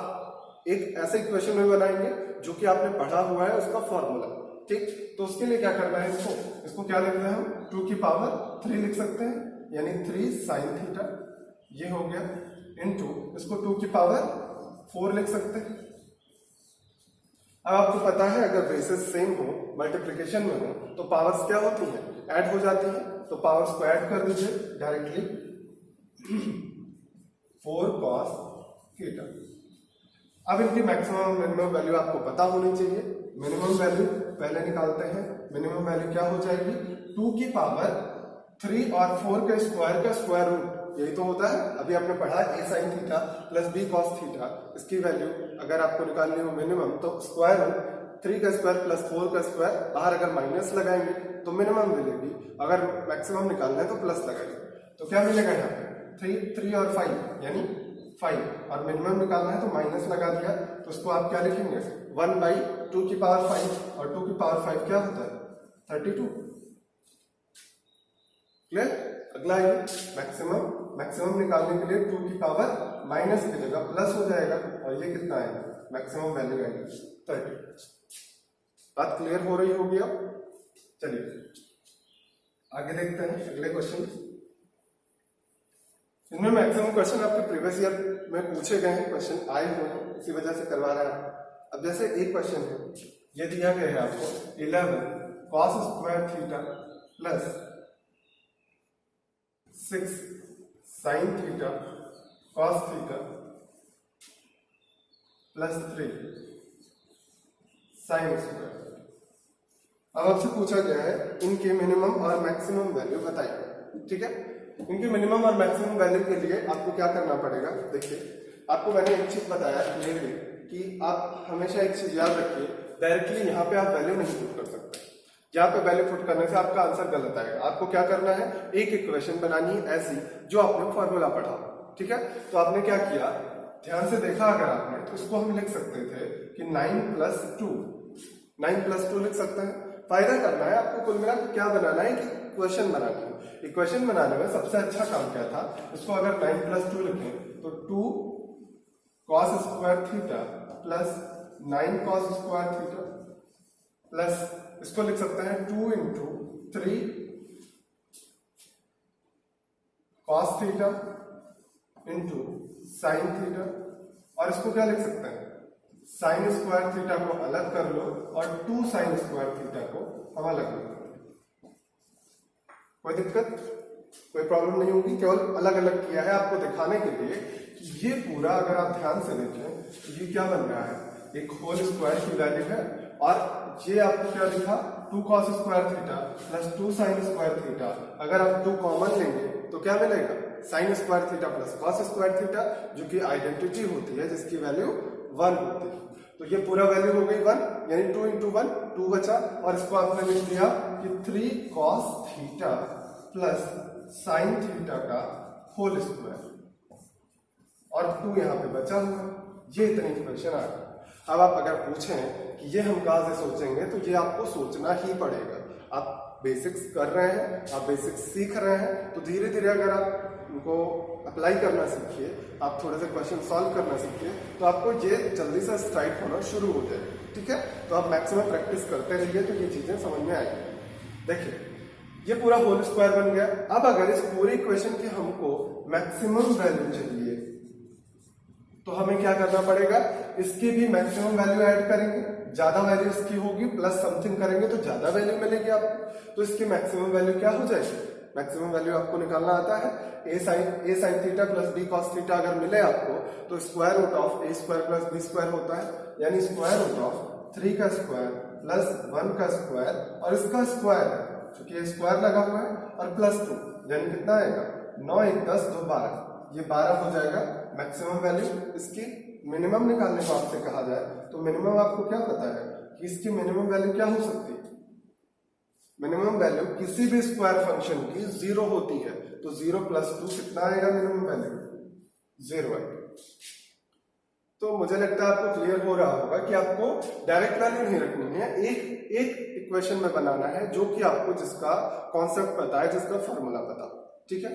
एक ऐसे इक्वेशन में बनाएंगे जो कि आपने पढ़ा हुआ है उसका फॉर्मूला। ठीक, तो उसके लिए क्या करना है, इसको क्या लिख रहे हैं हम? 2 की पावर 3 लिख सकते हैं, यानी 3 साइन थीटा, ये हो गया, इनटू इसको 2 की पावर 4 लिख सकते हैं। अब आपको पता है अगर बेसिस सेम हो, मल्टीप्लिकेशन में हो, तो पावर्स क्या होती हैं? ऐड हो जाती है। तो पावर्स को ऐड कर दीजिए डायरेक्टली, 4 cos थीटा। अब इनकी मैक्सिमम मिनिमम वैल्यू आपको पता होनी चाहिए। मिनिमम वैल्यू पहले निकालते हैं। मिनिमम वैल्यू क्या हो जाएगी? 2 की पावर 3 और 4 के स्क्वायर का स्क्वायर रूट, यही तो होता है। अभी आपने पढ़ा a sin theta plus b cos theta. इसकी वैल्यू अगर आपको निकालनी हो मिनिमम तो स्क्वायर रूट 3 का स्क्वायर प्लस 4 का स्क्वायर, बाहर अगर माइनस लगाएंगे तो मिनिमम मिलेगी, अगर मैक्सिमम निकालना है तो प्लस लगाएंगे। तो क्या मिलेगा यहाँ पे? 3 और 5 यानी 5, और मिनिमम निकालना है तो माइनस लगा दिया। तो उसको आप क्या लिखेंगे? 1/2 की पावर 5, और 2 की पावर 5 क्या होता है? 32। क्लियर? अगला है मैक्सिमम निकालने के लिए 2 की पावर माइनस की जगह प्लस हो जाएगा, और ये कितना है? मैक्सिमम वैल्यू आएगी 30। बात क्लियर हो रही होगी अब? चलिए आगे देखते हैं अगले क्वेश्चन। इनमें मैक्सिमम क्वेश्चन आपके प्रीवियस ईयर में पूछे गए हैं, क्वेश्चन आए हुए हैं, इसी वजह से करवा रहे हैं। अब जैसे एक क्वेश्चन है, ये दिया गया है आपको 11 cos square theta plus 6 sine theta cos theta plus 3 sine square. अब आपसे पूछा गया है इनके मिनिमम और मैक्सिमम वैल्यू बताइए। ठीक है, इनके मिनिमम और मैक्सिमम वैल्यू के लिए आपको क्या करना पड़ेगा? देखिए, आपको मैंने एक चीज बताया क्लियरली कि आप हमेशा एक चीज याद रखिए, डायरेक्टली यहाँ पे आप वैल्यू नहीं पुट कर सकते। यहाँ पे वैल्यू पुट करने से आपका आंसर गलत आएगा। आपको क्या करना है? एक इक्वेशन बनानी है ऐसी जो आपने फॉर्मूला पढ़ा। ठीक है, तो आपने क्या किया, ध्यान से देखा अगर आपने, तो इसको हम लिख सकते थे कि 9 + 2 लिख सकते हैं। फायदा करना है आपको, कुल मिला क्या बनाना है कि इक्वेशन बनानी है। इक्वेशन बनाने में सबसे अच्छा काम क्या था? इसको अगर 9 + 2 लिखें तो 2 cos square theta plus 9 cos square theta plus इसको लिख सकते हैं 2 × 3 cos theta into sine theta, और इसको क्या लिख सकते हैं? साइन स्क्वायर थीटा को अलग कर लो और 2 साइन स्क्वायर थीटा को हम अलग कर लो। कोई दिक्कत, कोई प्रॉब्लम नहीं होगी। केवल अलग अलग किया है आपको दिखाने के लिए कि ये पूरा अगर आप ध्यान से देखें तो ये क्या बन रहा है? एक होल स्क्वायर की वैल्यू है, और ये आपको क्या दिखा? 2 cos square theta plus 2 sign square theta. अगर आप 2 कॉमन लेंगे तो क्या मिलेगा? Sign square theta plus cos square theta, जो कि आइडेंटिटी होती है, जिसकी वैल्यू 1 होती है। तो ये पूरा वैल्यू हो गई 1, यानी 2 × 1 2 बचा, और इसको आपने लिख दिया कि 3 cos theta plus sine theta का होल स्क्वायर, और 2 यहाँ पे बचा हुआ। ये इतनी इक्वेशन आ गई। अब आप अगर पूछें कि ये हम कहाँ से सोचेंगे, तो ये आपको सोचना ही पड़ेगा। आप बेसिक्स कर रहे हैं, आप बेसिक्स सीख रहे हैं, तो धीरे धीरे अगर आप उनको अप्लाई करना सीखिए, आप थोड़े से क्वेश्चन सॉल्व करना सीखिए, तो आपको ये जल्दी से स्ट्राइक होना शुरू हो जाएगा। ठीक है, तो आप मैक्सिमम प्रैक्टिस करते रहिए तो ये चीजें समझ में आएंगी। देखिए ये पूरा होल स्क्वायर बन गया। अब अगर इस पूरे इक्वेशन की हमको मैक्सिमम वैल्यू चाहिए तो हमें क्या करना पड़ेगा, इसकी भी मैक्सिमम वैल्यू ऐड करेंगे, ज्यादा वैल्यू इसकी होगी प्लस समथिंग करेंगे तो ज्यादा वैल्यू मिलेगी आपको। तो इसकी मैक्सिमम वैल्यू क्या हो जाएगी, मैक्सिमम वैल्यू आपको निकालना आता है a sine theta plus b cos theta अगर मिले आपको तो square root of a square plus b square होता है, यानी स्क्वायर रूट ऑफ 3 का स्क्वायर प्लस 1 का स्क्वायर और इसका स्क्वायर है क्योंकि ये स्क्वायर लगा हुआ है और प्लस 2 यानी कितना आएगा 9 1 10 2 12, ये 12 हो जाएगा मैक्सिमम वैल्यू। इसकी मिनिमम निकालने को आपसे कहा जाए तो मिनिमम आपको क्या पता है कि इसकी मिनिमम वैल्यू क्या हो सकती है, मिनिमम वैल्यू किसी भी स्क्वायर फंक्शन की 0 होती है तो 0 प्लस 2 कितना आएगा मिनिमम वैल्यू 0 आएगा। तो मुझे लगता है आपको क्लियर हो रहा होगा कि आपको डायरेक्ट वैल्यू नहीं रखनी है, एक इक्वेशन में बनाना है जो कि आपको जिसका कॉन्सेप्ट पता है, जिसका फॉर्मूला पता हो। ठीक है,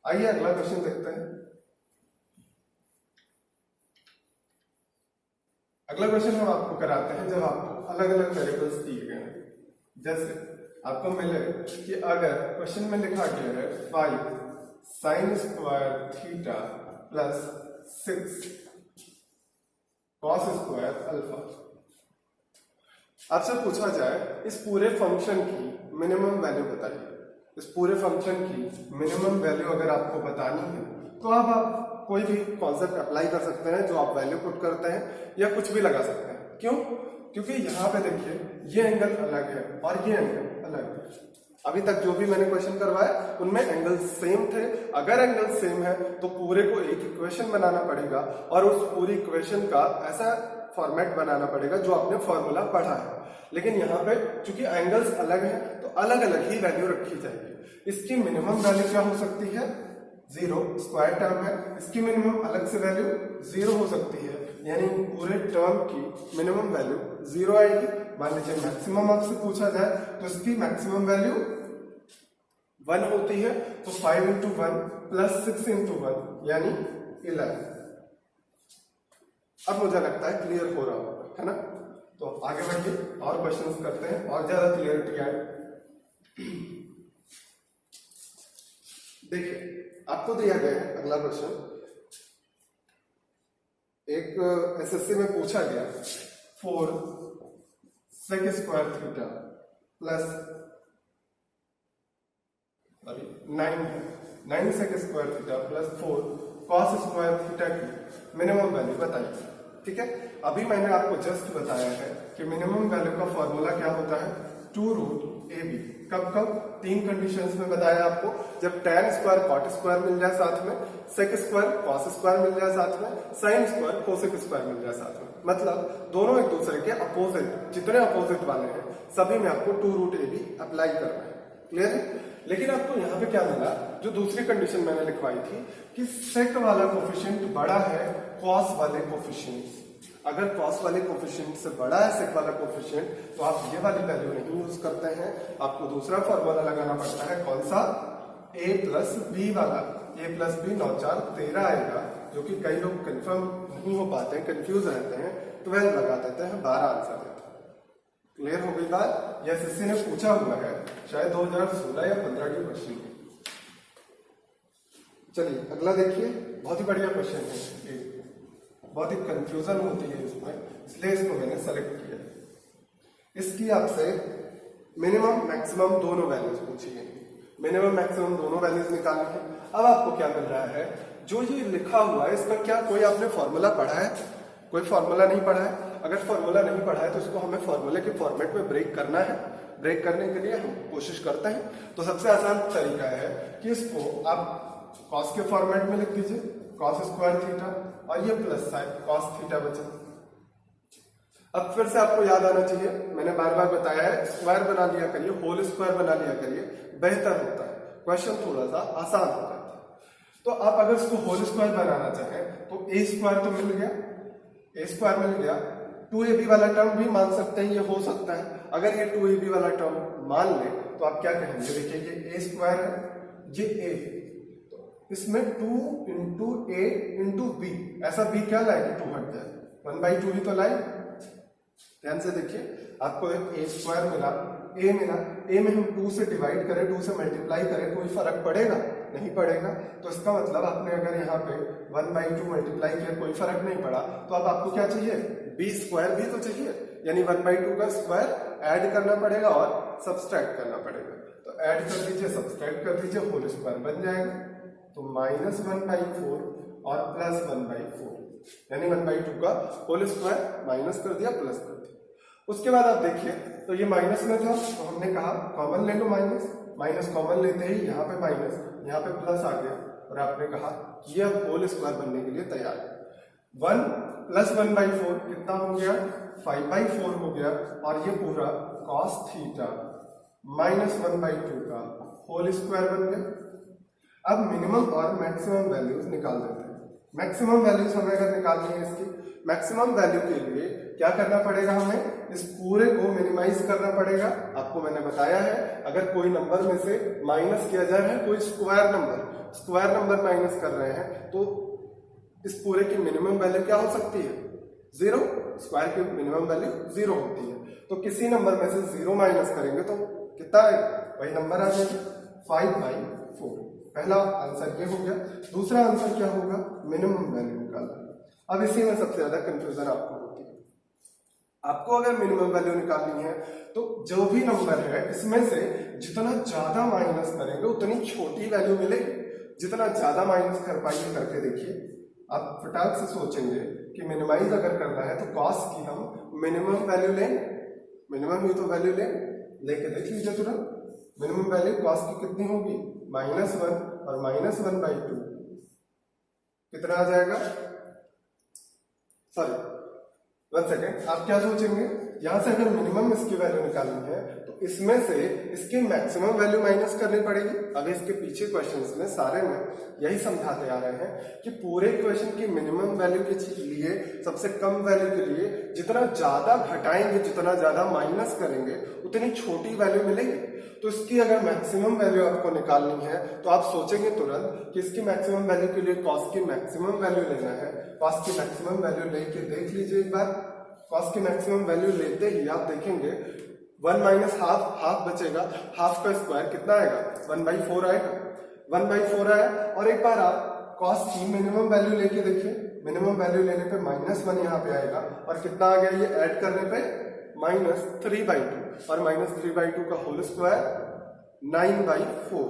आइए अगला क्वेश्चन देखते हैं। अगला क्वेश्चन हम आपको कराते हैं जब आपको अलग अलग वेरिएबल्स दिए गए हैं। जैसे आपको मिले कि अगर क्वेश्चन में लिखा गया है 5 sign square theta plus 6 cos square alpha, आपसे पूछा जाए इस पूरे फंक्शन की मिनिमम वैल्यू बताइए। इस पूरे फंक्शन की मिनिमम वैल्यू अगर आपको बतानी है तो आप कोई भी कॉन्सेप्ट अप्लाई कर सकते हैं जो आप वैल्यू पुट करते हैं या कुछ भी लगा सकते हैं। क्यों, क्योंकि यहाँ पे देखिए ये एंगल अलग है और ये एंगल अलग है। अभी तक जो भी मैंने क्वेश्चन करवाया उनमें एंगल सेम थे। अगर एंगल सेम है तो पूरे को एक इक्वेशन बनाना पड़ेगा और उस पूरी इक्वेशन का ऐसा फॉर्मेट बनाना पड़ेगा जो आपने फॉर्मूला पढ़ा है। लेकिन यहाँ पे चूंकि एंगल्स अलग हैं तो अलग अलग ही वैल्यू रखी जाएगी। इसकी मिनिमम वैल्यू क्या हो सकती है 0, स्क्वायर टर्म है, इसकी मिनिमम अलग से वैल्यू 0 हो सकती है, यानी पूरे टर्म की मिनिमम वैल्यू 0 आएगी। मान लीजिए मैक्सिमम आपसे पूछा जाए तो इसकी मैक्सिमम वैल्यू 1 होती है, तो 5 इंटू 1 प्लस 6 इंटू 1 यानी 11। अब मुझे लगता है क्लियर हो रहा होगा, है ना। तो आगे बढ़िए और क्वेश्चंस करते हैं और ज्यादा क्लियरिटी आए। देखिए आपको दिया गया है अगला क्वेश्चन, एक एसएससी में पूछा गया 4 sec square theta plus 9 sec square theta plus 4 cos square theta की मिनिमम वैल्यू बताइए। ठीक है, अभी मैंने आपको जस्ट बताया है कि मिनिमम वैल्यू का फॉर्मूला क्या होता है 2 रूट ए बी। कब कब 3 कंडीशंस में बताया आपको, जब tan स्क्वायर कॉट स्क्वायर मिल जाए साथ में, सेक स्क्वायर कॉस स्क्वायर मिल जाए साथ में, साइन स्क्वायर कोसेक स्क्वायर मिल जाए साथ में, मतलब दोनों एक दूसरे के अपोजिट, जितने अपोजिट वाले हैं सभी में आपको 2 रूट ए बी अप्लाई करना है। क्लियर है। लेकिन आपको यहाँ पे क्या मिला, जो दूसरी कंडीशन मैंने लिखवाई थी कि सेक वाला कोफिशिएंट बड़ा है कॉस वाले कोफिशिएंट। अगर कॉस वाले कोफिशिएंट से बड़ा है सेक वाला कोफिशिएंट तो आप ये वाली वैल्यू नहीं यूज करते हैं, आपको दूसरा फॉर्मूला लगाना पड़ता है। कौन सा, a प्लस बी वाला। a प्लस बी 9 4 13 आएगा, जो कि कई लोग कंफर्म नहीं हो पाते हैं, कंफ्यूज रहते हैं, 12 लगा देते हैं, 12 आंसर देते हैं। क्लियर हो गई बात। यह एसएससी ने पूछा हुआ है, शायद 2016 या 15 की क्वेश्चन। चलिए अगला देखिए, बहुत ही बढ़िया क्वेश्चन है, बहुत ही कंफ्यूजन होती है इसमें, इसलिए इसको मैंने सेलेक्ट किया। इसकी आपसे मिनिमम मैक्सिमम दोनों वैल्यूज पूछी है, मिनिमम मैक्सिमम दोनों वैल्यूज निकालनी है। अब आपको क्या मिल रहा है, जो ये लिखा हुआ है इसका क्या कोई आपने फॉर्मूला पढ़ा है, कोई फॉर्मूला नहीं पढ़ा है। अगर फॉर्मूला नहीं पढ़ा है तो इसको हमें फॉर्मूले के फॉर्मेट में ब्रेक करना है। ब्रेक करने के लिए हम कोशिश करते हैं, तो सबसे आसान तरीका है कि इसको आप कॉस के फॉर्मेट में लिख दीजिए, कॉस स्क्वायर थीटा, और ये प्लस साइन कॉस थीटा बचा। अब फिर से आपको याद आना चाहिए, मैंने बार बार बताया है, स्क्वायर बना लिया करिए, होल स्क्वायर बना लिया करिए, बेहतर होता है, क्वेश्चन थोड़ा सा आसान हो जाता है। तो आप अगर इसको होल स्क्वायर बनाना चाहें तो ए स्क्वायर तो मिल गया, ए स्क्वायर मिल गया, 2ab वाला टर्म भी मान सकते हैं, ये हो सकता है। अगर ये 2ab वाला टर्म मान ले तो आप क्या कहेंगे, देखिए ये ए स्क्वायर है, ये ए, इसमें 2 इंटू ए इंटू बी, ऐसा बी क्या लाए कि 2 हट जाए, 1/2 ही तो लाए। ध्यान से देखिए, आपको एक ए स्क्वायर मिला, ए मिला, ए में हम 2 से डिवाइड करें, 2 से मल्टीप्लाई करें, कोई फर्क पड़ेगा? नहीं पड़ेगा। तो इसका मतलब आपने अगर यहाँ पे 1/2 मल्टीप्लाई किया, कोई फर्क नहीं पड़ा, तो अब आपको क्या चाहिए? b स्क्वायर भी तो चाहिए, यानी 1/2 का स्क्वायर ऐड करना पड़ेगा और सब्सट्रैक्ट करना पड़ेगा। तो ऐड कर दीजिए, सब्सट्रैक्ट कर दीजिए, होल स्क्वायर बन जाएगा। तो -1/4 और +1/4, यानी 1/2 का होल स्क्वायर माइनस कर दिया, प्लस कर दिया। उसके बाद आप देखिए, तो ये माइनस में था, तो हमने कहा कॉमन ले लो, माइनस कॉमन लेते ही यहाँ पे माइनस, यहाँ पे प्लस आ गया, और आपने कहा कि यह होल स्क्वायर बनने के लिए तैयार है। 1 + 1/4 कितना हो गया? 5/4 हो गया, और ये पूरा cos थीटा -1/2 का होल स्क्वायर बन गया। अब मिनिमम और मैक्सिमम वैल्यूज निकाल देते हैं। मैक्सिमम वैल्यूज हमें अगर निकालनी है इसकी, मैक्सिमम वैल्यू के लिए क्या करना पड़ेगा? हमें इस पूरे को मिनिमाइज करना पड़ेगा। आपको मैंने बताया है, अगर कोई नंबर में से माइनस किया जा रहा है, कोई स्क्वायर नंबर माइनस कर रहे हैं, तो इस पूरे की मिनिमम वैल्यू क्या हो सकती है? 0। स्क्वायर की मिनिमम वैल्यू 0 होती है। तो किसी नंबर में से 0 माइनस करेंगे तो कितना आएगा? वही नंबर आ जाएगा, 5/4। पहला आंसर ये हो गया। दूसरा आंसर क्या होगा? मिनिमम वैल्यू निकालना। अब इसी में सबसे ज्यादा कंफ्यूजन आपको होती है। आपको अगर मिनिमम वैल्यू निकालनी है, तो जो भी नंबर है इसमें से जितना ज्यादा माइनस करेंगे उतनी छोटी वैल्यू मिलेगी। जितना ज्यादा माइनस कर पाइए करके देखिए। आप फटाक से सोचेंगे कि मिनिमाइज अगर करना है तो कॉस की हम मिनिमम वैल्यू लेंगे, मिनिमम ही तो वैल्यू लेके देख लीजिए तुरंत। मिनिमम वैल्यू कॉस की कितनी होगी? -1 और -1/2 कितना आ जाएगा? Sorry, 1 second. आप क्या सोचेंगे, यहां से अगर मिनिमम इसकी वैल्यू निकालनी है तो इसमें से इसकी मैक्सिमम वैल्यू माइनस करनी पड़ेगी। अब इसके पीछे क्वेश्चंस में सारे में यही समझाते आ रहे हैं कि पूरे क्वेश्चन की मिनिमम वैल्यू के लिए, सबसे कम वैल्यू के लिए जितना ज्यादा घटाएंगे, जितना ज्यादा माइनस करेंगे, उतनी छोटी वैल्यू मिलेगी। तो इसकी अगर मैक्सिमम वैल्यू आपको निकालनी है तो आप सोचेंगे तुरंत कि इसकी मैक्सिमम वैल्यू के लिए कॉस की मैक्सिमम वैल्यू लेना है। कॉस की मैक्सिमम वैल्यू लेके देख लीजिए एक बार। कॉस की मैक्सिमम वैल्यू लेते ही आप देखेंगे 1 - हाफ बचेगा। हाफ का स्क्वायर कितना आएगा? 1/4 आएगा। 1/4 आया, और एक बार आप कॉस की मिनिमम वैल्यू लेके देखिए। मिनिमम वैल्यू लेने पे -1 यहाँ पे आएगा, और कितना आ गया? ये ऐड करने पे -3/2, और -3/2 का होल स्क्वायर 9/4।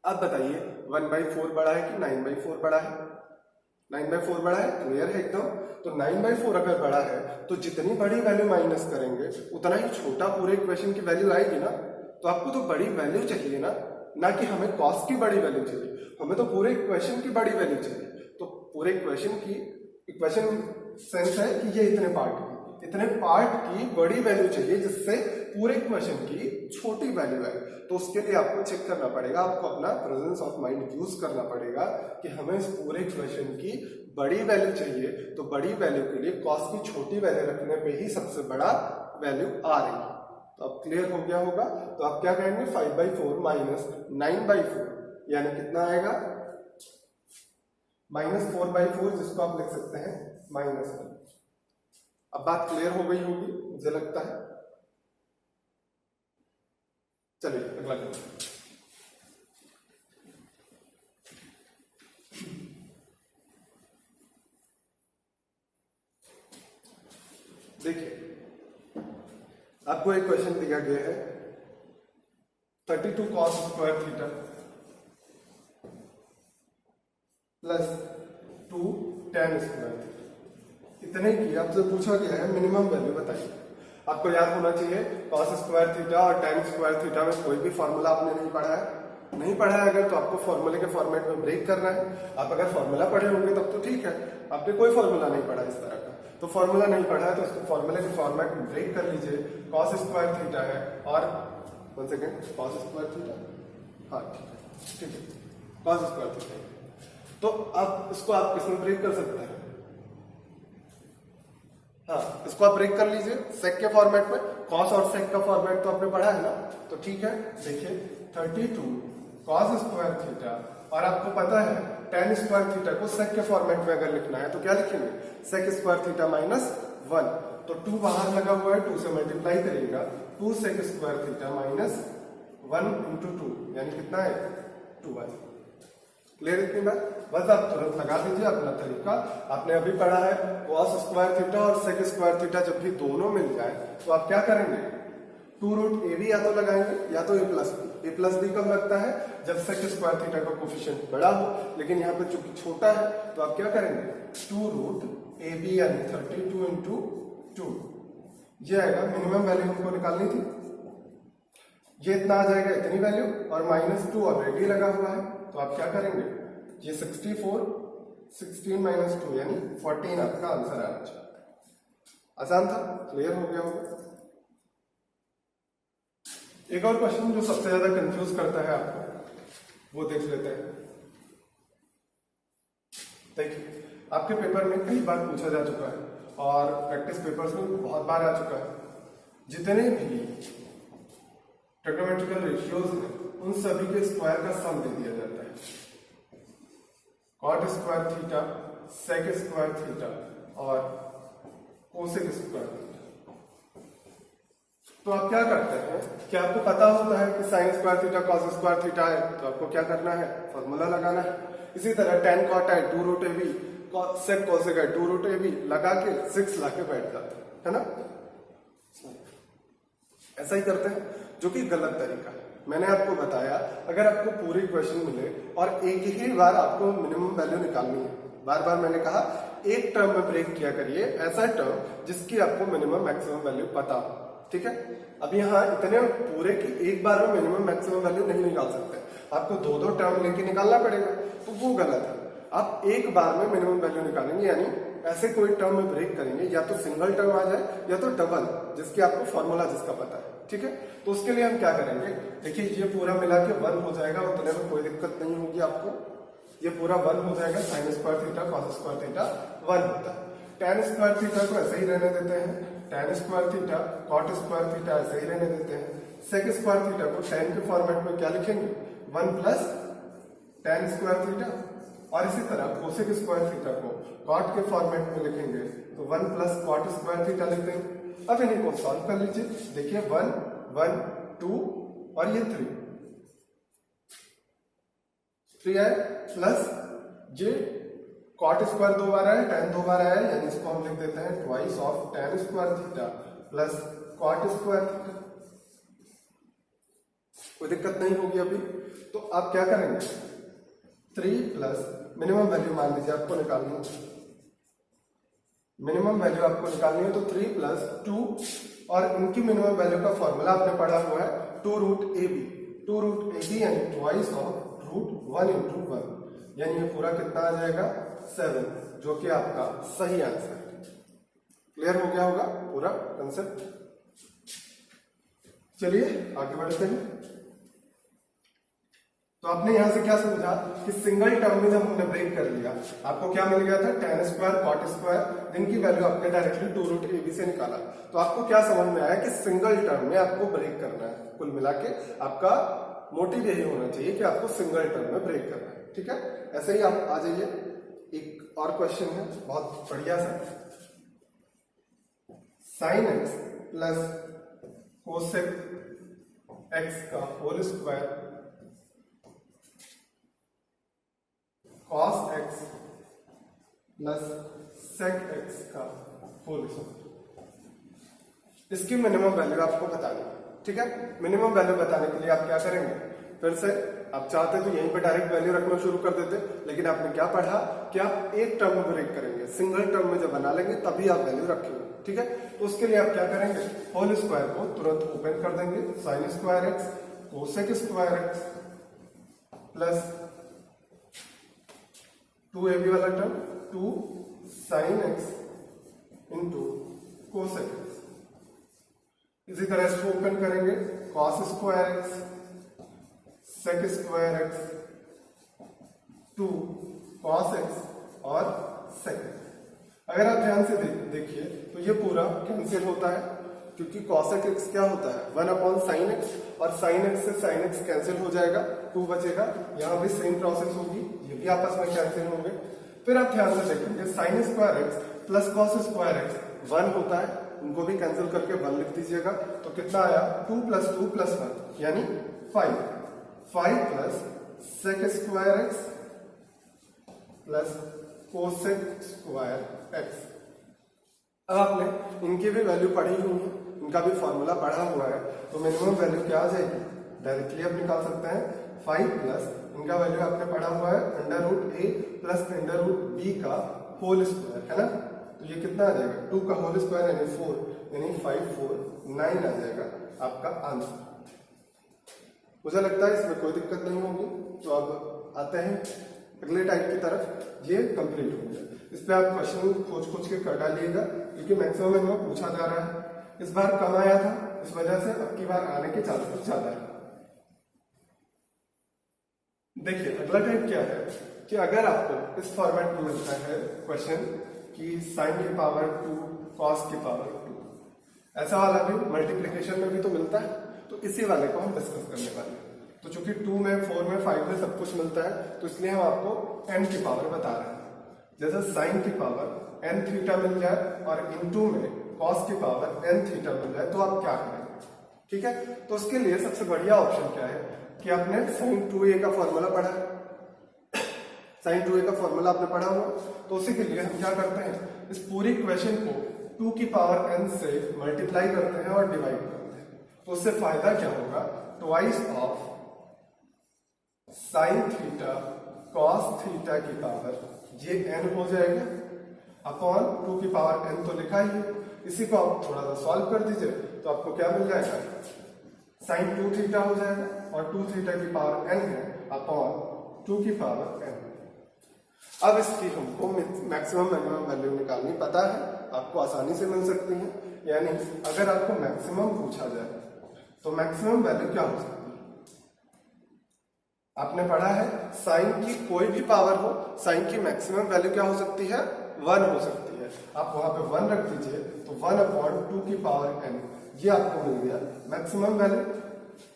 अब बताइए 1/4 बड़ा है कि 9/4 बड़ा है? 9/4 बड़ा है, क्लियर है एकदम। तो 9/4 अगर बड़ा है तो जितनी बड़ी वैल्यू माइनस करेंगे उतना ही छोटा पूरे इक्वेशन की वैल्यू आएगी ना। तो आपको तो बड़ी वैल्यू चाहिए ना कि हमें कॉस की बड़ी वैल्यू चाहिए, हमें तो पूरे इक्वेशन की बड़ी वैल्यू चाहिए। तो पूरे इक्वेशन सेंस है कि ये इतने पार्ट की बड़ी वैल्यू चाहिए जिससे पूरे इक्वेशन की छोटी वैल्यू है। तो उसके लिए आपको चेक करना पड़ेगा, आपको अपना प्रेजेंस ऑफ माइंड यूज करना पड़ेगा कि हमें इस पूरे इक्वेशन की बड़ी वैल्यू चाहिए। तो बड़ी वैल्यू के लिए कॉस की छोटी वैल्यू रखने पे ही सबसे बड़ा वैल्यू आ रही है। तो अब क्लियर हो गया होगा। तो आप क्या कहेंगे? 5/4 - 9/4, यानी कितना आएगा? -4/4, जिसको आप लिख सकते हैं -1। अब बात क्लियर हो गई होगी मुझे लगता है। चलिए अगला क्वेश्चन। देखिए, आपको एक क्वेश्चन दिया गया है 32 cos square theta plus 2 tan square theta, इतने की आपसे पूछा गया है मिनिमम वैल्यू बताइए। आपको याद होना चाहिए cos स्क्वायर थीटा और tan स्क्वायर थीटा में कोई भी फॉर्मूला आपने नहीं पढ़ा है। अगर तो आपको फॉर्मूले के फॉर्मेट में ब्रेक करना है। आप अगर फॉर्मूला पढ़े होंगे तब तो ठीक है, आपने कोई फॉर्मूला नहीं पढ़ा इस तरह का। तो फॉर्मूला नहीं पढ़ा है तो उसको फॉर्मूले के फॉर्मेट में ब्रेक कर लीजिए। cos स्क्वायर थीटा है, और 1 सेकेंड, cos स्क्वायर थीटा, हाँ ठीक है, cos स्क्वायर थीटा। तो अब इसको आप किसमें ब्रेक कर सकते हैं? हाँ, इसको आप ब्रेक कर लीजिए सेक के फॉर्मेट में। कॉस और सेक का फॉर्मेट तो आपने पढ़ा है ना, तो ठीक है। देखिए 32 cos स्क्वायर थीटा, और आपको पता है tan स्क्वायर थीटा को सेक के फॉर्मेट में अगर लिखना है तो क्या लिखेंगे? Sec square theta -1। तो 2 बाहर लगा हुआ है, 2 से मल्टीप्लाई करिएगा 2 sec square theta minus 1 into 2 यानी कितना है 2y। क्लियर इतनी बात? बस आप तुरंत लगा दीजिए अपना तरीका। आपने अभी पढ़ा है cos स्क्वायर थीटा और सेक स्क्वायर थीटा जब भी दोनों मिल जाए तो आप क्या करेंगे, 2 रूट ए बी या तो लगाएंगे या तो ए प्लस बी कब लगता है, जब सेक स्क्वायर थीटा का कोफिशिएंट बड़ा हो, लेकिन यहाँ पे चूंकि छोटा है तो आप क्या करेंगे 2 रूट ए बी यानी 32 इंटू 2, ये आएगा। मिनिमम वैल्यू हमको निकालनी थी, ये इतना आ जाएगा इतनी वैल्यू, और -2 ऑलरेडी लगा हुआ है तो आप क्या करेंगे, ये 64 16 माइनस 2 यानी 14 आपका आंसर आया। आसान था, क्लियर हो गया होगा। एक और क्वेश्चन जो सबसे ज्यादा कंफ्यूज करता है आपको वो देख लेते हैं। देखिए आपके पेपर में कई बार पूछा जा चुका है और प्रैक्टिस पेपर्स में बहुत बार आ चुका है, जितने भी ट्रिग्नोमेट्रिकल रेशियोज हैं उन सभी के स्क्वायर का सम दे दिया जाता है। Cot square theta, sec square theta और कोसेक स्क्वायर थीटा। तो आप क्या करते हैं कि आपको पता होता है कि sign square theta cos square theta है, तो आपको क्या करना है, फॉर्मूला लगाना है। इसी तरह टेन कॉट है 2 root A B, sec cosec है 2 रूट ए बी, लगा के 6 लाके बैठ जाते है ना। ऐसा ही करते हैं, जो कि गलत तरीका है। मैंने आपको बताया अगर आपको पूरी क्वेश्चन मिले और एक ही बार आपको मिनिमम वैल्यू निकालनी है, बार बार मैंने कहा एक टर्म में ब्रेक किया करिए, ऐसा टर्म जिसकी आपको मिनिमम मैक्सिमम वैल्यू पता हो, ठीक है। अब यहाँ इतने पूरे की एक बार में मिनिमम मैक्सिमम वैल्यू नहीं निकाल सकते, आपको 2-2 टर्म लेके निकालना पड़ेगा, तो वो गलत है। आप एक बार में मिनिमम वैल्यू निकालेंगे, यानी ऐसे कोई टर्म में ब्रेक करेंगे, या तो सिंगल टर्म आ जाए या तो डबल, जिसकी आपको फॉर्मूला जिसका पता है, ठीक है। तो उसके लिए हम क्या करेंगे, देखिए ये पूरा मिला के 1 हो जाएगा, उतने में कोई दिक्कत नहीं होगी आपको। ये पूरा 1 हो जाएगा, sign square theta cos square theta 1 होता है। टेन स्क्वायर थीटा को ऐसे ही रहने देते हैं, tan square theta cot square theta ऐसे ही रहने देते हैं। सेक स्क्वायर थीटा को टेन के फॉर्मेट में क्या लिखेंगे, 1 प्लस टेन स्क्वायर थीटा, और इसी तरह कोसेक स्क्वायर थीटा को कॉट के फॉर्मेट में लिखेंगे तो 1 प्लस कॉट स्क्वायर थीटा लिख देंगे। अब इन्हीं को सॉल्व कर लीजिए, देखिए 1 1 2 और ये 3 आए, प्लस ये कॉट स्क्वायर 2 बार आया, टेन 2 बार आया, यानी इसको हम लिख देते हैं twice of tan square theta plus cot square theta. कोई दिक्कत नहीं होगी अभी। तो आप क्या करेंगे, 3 प्लस मिनिमम वैल्यू मान लीजिए आपको निकालनी है, मिनिमम वैल्यू आपको निकालनी है तो 3 प्लस 2, और इनकी मिनिमम वैल्यू का फॉर्मूला आपने पढ़ा हुआ है 2 root A B, 2 root A B यानी ट्वाइस ऑफ रूट 1 इंटू 1, यानी ये पूरा कितना आ जाएगा 7, जो कि आपका सही आंसर है। क्लियर हो गया होगा पूरा कंसेप्ट। चलिए आगे बढ़ते हैं। तो आपने यहां से क्या समझा कि सिंगल टर्म में जब हमने ब्रेक कर लिया, आपको क्या मिल गया था, टेन स्क्वायर कॉट स्क्वायर, जिनकी वैल्यू आपने डायरेक्टली 2 रूट ए बी से निकाला। तो आपको क्या समझ में आया कि सिंगल टर्म में आपको ब्रेक करना है। कुल मिला के आपका मोटिव यही होना चाहिए कि आपको सिंगल टर्म में ब्रेक करना है, ठीक है। ऐसे ही आप आ जाइए, एक और क्वेश्चन है बहुत बढ़िया सा, sine x plus cosec x का whole square cos x plus sec x का होल स्क्वायर। इसकी मिनिमम वैल्यू आपको बतानी है, ठीक है। मिनिमम वैल्यू बताने के लिए आप क्या करेंगे, फिर से आप चाहते तो यहीं पे डायरेक्ट वैल्यू रखना शुरू कर देते, लेकिन आपने क्या पढ़ा कि आप एक टर्म में ब्रेक करेंगे, सिंगल टर्म में जब बना लेंगे तभी आप वैल्यू रखेंगे, ठीक है। तो उसके लिए आप क्या करेंगे, होल स्क्वायर को तुरंत ओपन कर देंगे, sine square x cosec square x plus 2ab वाला term 2 sine x into cosec x. इसी तरह इसको ओपन करेंगे, cos square x sec square x 2 cos x और सेक। अगर आप ध्यान से देखिए तो ये पूरा कैंसिल होता है, क्योंकि कॉसेक एक्स क्या होता है 1 अपॉन साइन एक्स, और साइन एक्स से साइन एक्स कैंसिल हो जाएगा, 2 बचेगा। यहाँ भी सेम प्रोसेस होगी, ये भी आपस में कैंसिल होंगे। फिर आप ध्यान से देखेंगे sign square x plus cos square x 1 होता है, उनको भी कैंसिल करके 1 लिख दीजिएगा। तो कितना आया 2 + 2 + 1 यानी 5 plus sec square x plus cosec square x। अब आपने इनकी भी वैल्यू पढ़ी हुई है, इनका भी फॉर्मूला पढ़ा हुआ है, तो मिनिमम वैल्यू क्या आ जाएगी डायरेक्टली आप निकाल सकते हैं 5 प्लस इनका वैल्यू आपने पढ़ा हुआ है √a प्लस √b का होल स्क्वायर, है ना। तो ये कितना आ जाएगा 2 का होल स्क्वायर यानी 4 यानी 5 4 9 आ जाएगा आपका आंसर। मुझे लगता है इसमें कोई दिक्कत नहीं होगी। तो अब आते हैं अगले टाइप की तरफ। ये कंप्लीट हो गया। इस पे आप क्वेश्चन खोज के कर डालिएगा क्योंकि मैक्सिमम इनमें पूछा जा रहा है। इस बार कम आया था, इस वजह से अब की बार आने के चांसेस ज्यादा है। देखिए अगला टाइप क्या है कि अगर आपको इस फॉर्मेट में मिलता है क्वेश्चन कि sin की पावर 2 cos की पावर 2, ऐसा वाला भी मल्टीप्लिकेशन में भी तो मिलता है, तो इसी वाले को हम डिस्कस करने वाले हैं। तो चूंकि 2 में 4 में 5 में सब कुछ मिलता है, तो इसलिए हम आपको n की पावर बता रहे हैं। जैसे sin की पावर n थीटा मिल जाए और इनटू में cos की पावर n थीटा मिल जाए, तो आप क्या करेंगे? ठीक है, तो उसके लिए सबसे बढ़िया ऑप्शन क्या है कि आपने sin 2a का फॉर्मूला पढ़ा है। sin 2a का फॉर्मूला आपने पढ़ा हुआ, तो उसी के लिए हम क्या करते हैं, इस पूरी इक्वेशन को 2 की पावर n से मल्टीप्लाई करते हैं और डिवाइड करते हैं। तो उससे फायदा क्या होगा, twice of sin theta cos theta की पावर ये n हो जाएगा अपॉन 2 की पावर n तो लिखा ही है। इसी को आप थोड़ा सा सॉल्व कर दीजिए तो आपको क्या मिल जाएगा, sin 2 थीटा हो जाएगा और 2 थीटा की पावर n है अपॉन 2 की पावर n। अब इसकी हमको मैक्सिमम मिनिमम वैल्यू निकालनी पता है, आपको आसानी से मिल सकती है। यानी अगर आपको मैक्सिमम पूछा जाए तो मैक्सिमम वैल्यू क्या हो सकती है, आपने पढ़ा है साइन की कोई भी पावर हो, साइन की मैक्सिमम वैल्यू क्या हो सकती है, 1 हो सकती है। आप वहां पे 1 रख दीजिए तो 1/2 की पावर n, ये आपको मिल गया मैक्सिमम वैल्यू।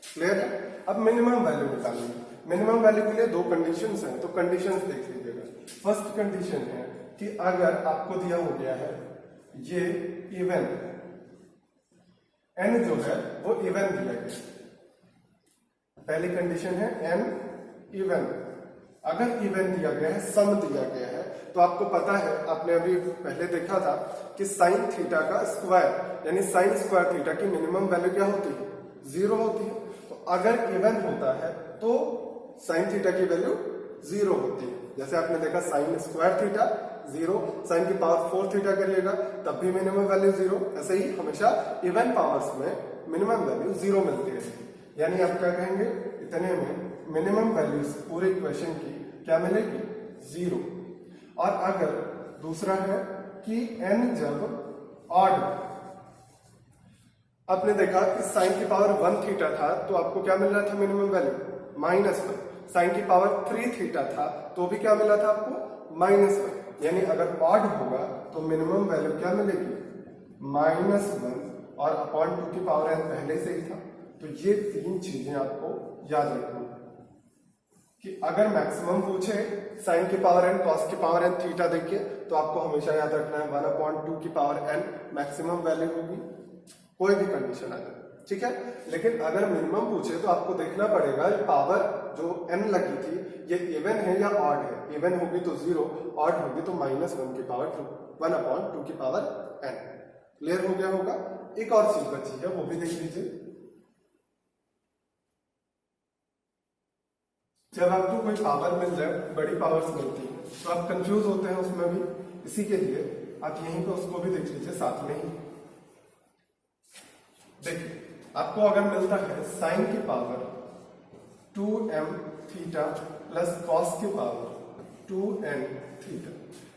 क्लियर है। अब मिनिमम वैल्यू निकालनी है। मिनिमम वैल्यू के लिए 2 कंडीशंस हैं, तो कंडीशंस देख लीजिएगा। फर्स्ट कंडीशन है कि अगर आपको दिया हो गया है ये इवन n जो है वो इवन दिया गया, पहली कंडीशन है n इवन। अगर इवन दिया गया है, सम दिया गया है, तो आपको पता है, आपने अभी पहले देखा था कि साइन थीटा का स्क्वायर यानी साइन स्क्वायर थीटा की मिनिमम वैल्यू क्या होती है, 0 होती है। तो अगर इवन होता है तो साइन थीटा की वैल्यू 0 होती है। जैसे आपने देखा साइन स्क्वायर थीटा 0, साइन की पावर 4 थीटा करिएगा तब भी मिनिमम वैल्यू 0। ऐसे ही हमेशा इवन पावर्स में मिनिमम वैल्यू 0 मिलती है। यानी आप क्या कहेंगे, इतने में मिनिमम वैल्यू पूरे इक्वेशन की क्या मिलेगी, 0। और अगर दूसरा है कि n जब ऑड, आपने देखा कि साइन की पावर 1 थीटा था तो आपको क्या मिल रहा था मिनिमम वैल्यू, -1। साइन की पावर 3 थीटा था तो भी क्या मिला था आपको, -1। यानी अगर ऑड होगा तो मिनिमम वैल्यू क्या मिलेगी, -1 और अपॉन 2 की पावर n पहले से ही था। तो ये 3 चीजें आपको याद रखनी है कि अगर मैक्सिमम पूछे साइन की पावर n कॉस की पावर n थीटा देखिए तो आपको हमेशा याद रखना है 1/2 की पावर n मैक्सिमम वैल्यू होगी, कोई भी कंडीशन आ जाए, ठीक है। लेकिन अगर मिनिमम पूछे तो आपको देखना पड़ेगा पावर जो n लगी थी ये इवन है या ऑड है। इवन होगी तो 0, ऑड होगी तो -1 की पावर 2, 1/2 की पावर n। क्लियर हो गया होगा। एक और चीज बची है, वो भी देख लीजिए। जब आपको कोई पावर मिल जाए, बड़ी पावर्स मिलती है, तो आप कंफ्यूज होते हैं उसमें भी। इसी के लिए आप यहीं पे उसको भी देख लीजिए साथ में ही। देखिए आपको अगर मिलता है साइन की power 2m theta plus cos की पावर 2n थीटा,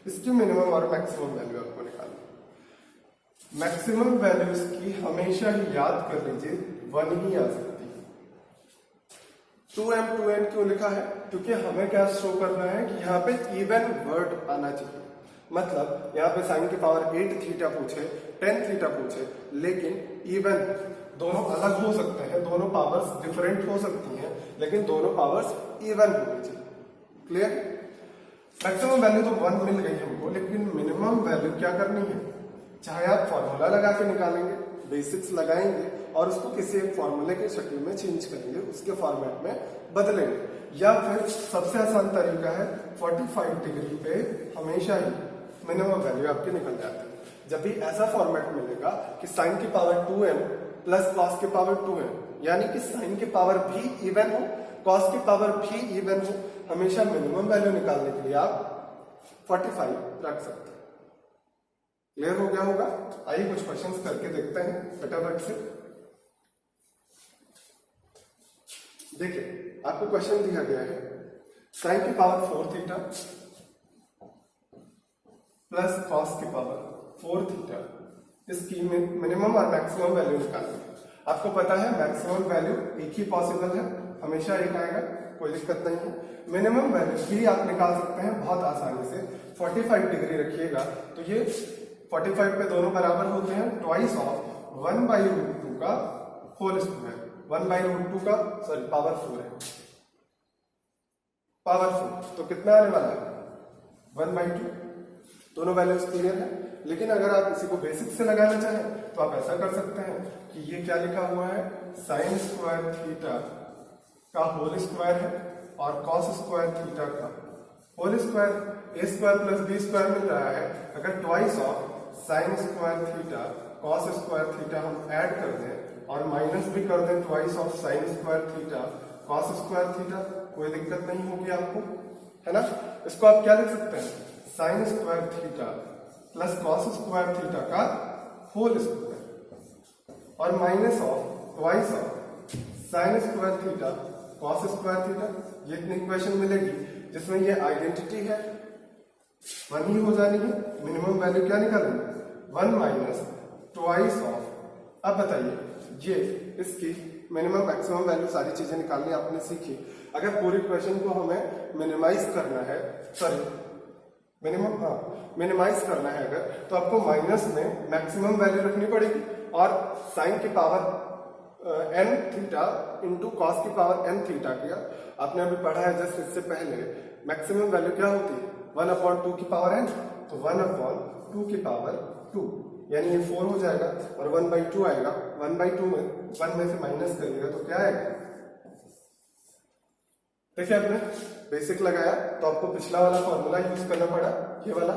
इसकी मिनिमम और मैक्सिमम वैल्यू आपको निकालनी। मैक्सिमम वैल्यूज की हमेशा ही याद कर लीजिए 1 ही आ सकती है। 2m क्यों लिखा है, क्योंकि हमें क्या शो करना है कि यहाँ पे इवन वर्ड आना चाहिए। मतलब यहाँ पे साइन की पावर 8 थीटा पूछे, 10 थीटा पूछे, लेकिन इवन, दोनों अलग हो सकते हैं, दोनों पावर्स डिफरेंट हो सकती हैं, लेकिन दोनों पावर्स इवन होनी चाहिए। क्लियर। मैक्सिमम वैल्यू तो 1 मिल गई हमको, लेकिन मिनिमम वैल्यू क्या करनी है, चाहे आप फॉर्मूला लगा के निकालेंगे, बेसिक्स लगाएंगे और उसको किसी एक फॉर्मूले के शक्ल में चेंज करेंगे, उसके फॉर्मेट में बदलेंगे, या फिर सबसे आसान तरीका है 45 डिग्री पे हमेशा ही मिनिमम वैल्यू आपके निकल जाते हैं। जब भी ऐसा फॉर्मेट मिलेगा कि साइन की पावर 2m प्लस कॉस की पावर 2m, यानी कि साइन की पावर भी इवन हो, कॉस की पावर भी इवन हो, हमेशा मिनिमम वैल्यू निकालने के लिए आप 45 रख सकते हैं। क्लियर हो गया होगा? आइए कुछ क्वेश्चंस करके देखते हैं फटाफट से। देखिए आपको क्वेश्चन दिया गया है साइन की पावर 4 थीटा प्लस कॉस की पावर 4 थीटा, इसकी मिनिमम और मैक्सिमम वैल्यू निकालनी है। आपको पता है मैक्सिमम वैल्यू एक ही पॉसिबल है, हमेशा एक आएगा, कोई दिक्कत नहीं है। मिनिमम वैल्यू भी आप निकाल सकते हैं बहुत आसानी से। 45 डिग्री रखिएगा तो ये 45 पे दोनों बराबर होते हैं, ट्वाइस ऑफ 1/√2 का होल स्क्वायर। 1/√2 का सॉरी पावर 4 है, पावर 4 तो कितना आने वाला है 1/2। दोनों वैल्यूज क्लियर है। लेकिन अगर आप इसी को बेसिक से लगाना चाहें तो आप ऐसा कर सकते हैं कि ये क्या लिखा हुआ है, साइन स्क्वायर थीटा का होल स्क्वायर है और कॉस स्क्वायर थीटा का होल स्क्वायर। ए स्क्वायर प्लस बी स्क्वायर मिल रहा है, अगर twice of sine square theta cos square theta हम ऐड कर दें और माइनस भी कर दें twice of sine square theta cos square theta, कोई दिक्कत नहीं होगी आपको, है ना। इसको आप क्या लिख सकते हैं, sign square theta plus cos square theta का होल स्क्वायर और minus of twice of sine square theta cos square theta. ये इतनी इक्वेशन मिलेगी जिसमें ये आइडेंटिटी है, 1 ही हो जानी है। मिनिमम वैल्यू क्या निकालेंगे 1 माइनस ट्वाइस ऑफ। अब बताइए ये इसकी मिनिमम मैक्सिमम वैल्यू सारी चीजें निकालनी आपने सीखी। अगर पूरी इक्वेशन को हमें मिनिमाइज करना है, सॉरी मिनिमाइज करना है अगर, तो आपको माइनस में मैक्सिमम वैल्यू रखनी पड़ेगी और साइन की power n theta into cos की पावर n थीटा किया। आपने अभी पढ़ा है जस्ट इससे पहले मैक्सिमम वैल्यू क्या होती है 1/2 की पावर n, तो 1/2 की पावर 2, यानी ये 4 हो जाएगा और 1/2 आएगा। 1/2 में 1 में से माइनस करिएगा तो क्या आएगा, देखिए आपने बेसिक लगाया तो आपको पिछला वाला फॉर्मूला यूज करना पड़ा, ये वाला,